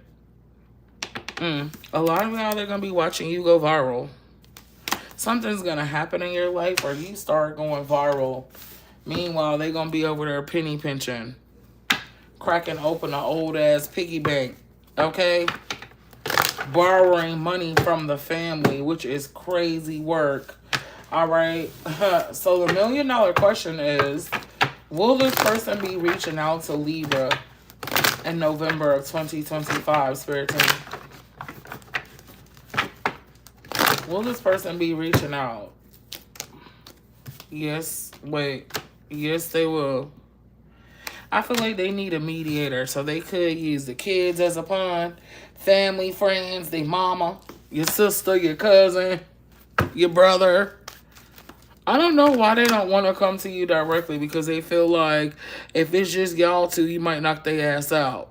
A lot of y'all, they're going to be watching you go viral. Something's going to happen in your life or you start going viral. Meanwhile, they going to be over there penny pinching, cracking open an old-ass piggy bank, okay? Borrowing money from the family, which is crazy work, all right? So the $1 million question is, will this person be reaching out to Libra in November of 2025, Spirit Team? Will this person be reaching out? Yes, wait. Yes, they will. I feel like they need a mediator, so they could use the kids as a pawn, family, friends, their mama, your sister, your cousin, your brother. I don't know why they don't want to come to you directly, because they feel like if it's just y'all two, you might knock their ass out.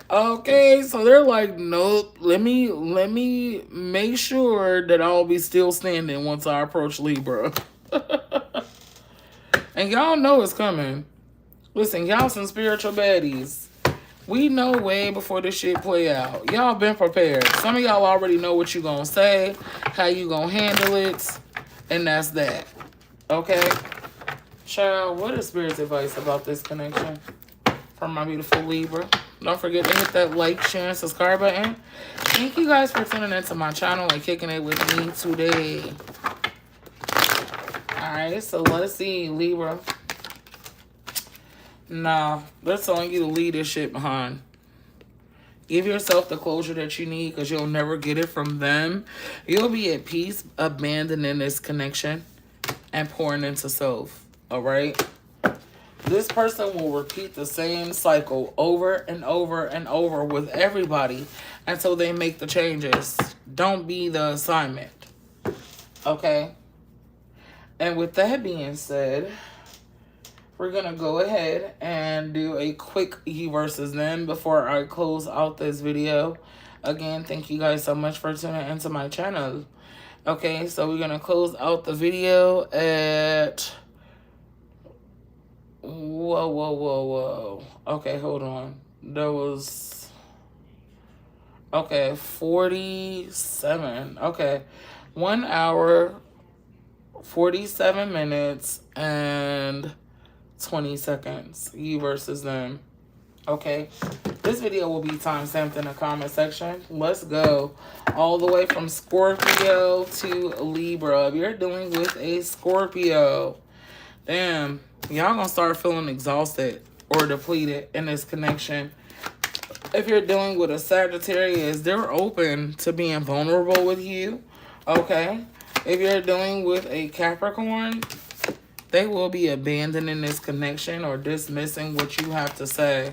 Okay, so they're like, nope, let me make sure that I'll be still standing once I approach Libra. And y'all know it's coming. Listen, y'all some spiritual baddies. We know way before this shit play out. Y'all been prepared. Some of y'all already know what you gonna say, how you gonna handle it, and that's that. Okay? Child, what is Spirit's advice about this connection from my beautiful Libra? Don't forget to hit that like, share, and subscribe button. Thank you guys for tuning into my channel and kicking it with me today. Alright, so let's see, Libra. Nah, they're telling you to leave this shit behind. Give yourself the closure that you need, because you'll never get it from them. You'll be at peace abandoning this connection and pouring into self. Alright? This person will repeat the same cycle over and over and over with everybody until they make the changes. Don't be the assignment. Okay? And with that being said, we're going to go ahead and do a quick you versus them before I close out this video. Again, thank you guys so much for tuning into my channel. Okay, so we're going to close out the video at... Whoa. Okay, hold on. That was... Okay, 47. Okay, 1 hour, 47 minutes, and 20 seconds. You versus them. Okay, this video will be timestamped in the comment section. Let's go all the way from Scorpio to Libra. If you're dealing with a Scorpio, damn, y'all gonna start feeling exhausted or depleted in this connection. If you're dealing with a Sagittarius, they're open to being vulnerable with you. Okay, if you're dealing with a Capricorn, they will be abandoning this connection or dismissing what you have to say.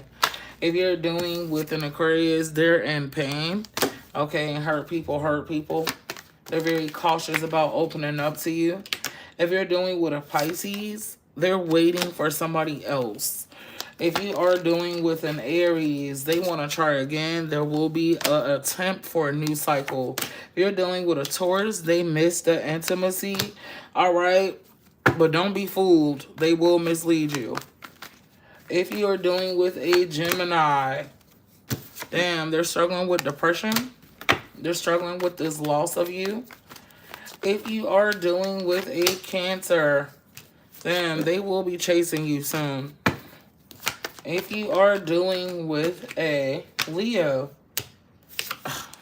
If you're dealing with an Aquarius, they're in pain. Okay, and hurt people. They're very cautious about opening up to you. If you're dealing with a Pisces, they're waiting for somebody else. If you are dealing with an Aries, they want to try again. There will be an attempt for a new cycle. If you're dealing with a Taurus, they miss the intimacy. All right? But don't be fooled. They will mislead you. If you are dealing with a Gemini, damn, they're struggling with depression. They're struggling with this loss of you. If you are dealing with a Cancer, damn, they will be chasing you soon. If you are dealing with a Leo,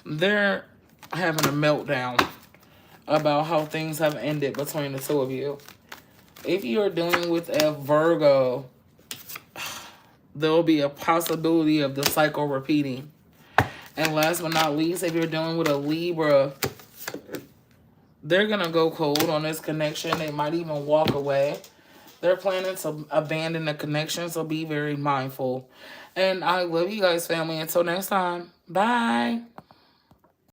they're having a meltdown about how things have ended between the two of you. If you are dealing with a Virgo, there will be a possibility of the cycle repeating. And last but not least, if you're dealing with a Libra, they're going to go cold on this connection. They might even walk away. They're planning to abandon the connection, so be very mindful. And I love you guys, family. Until next time, bye.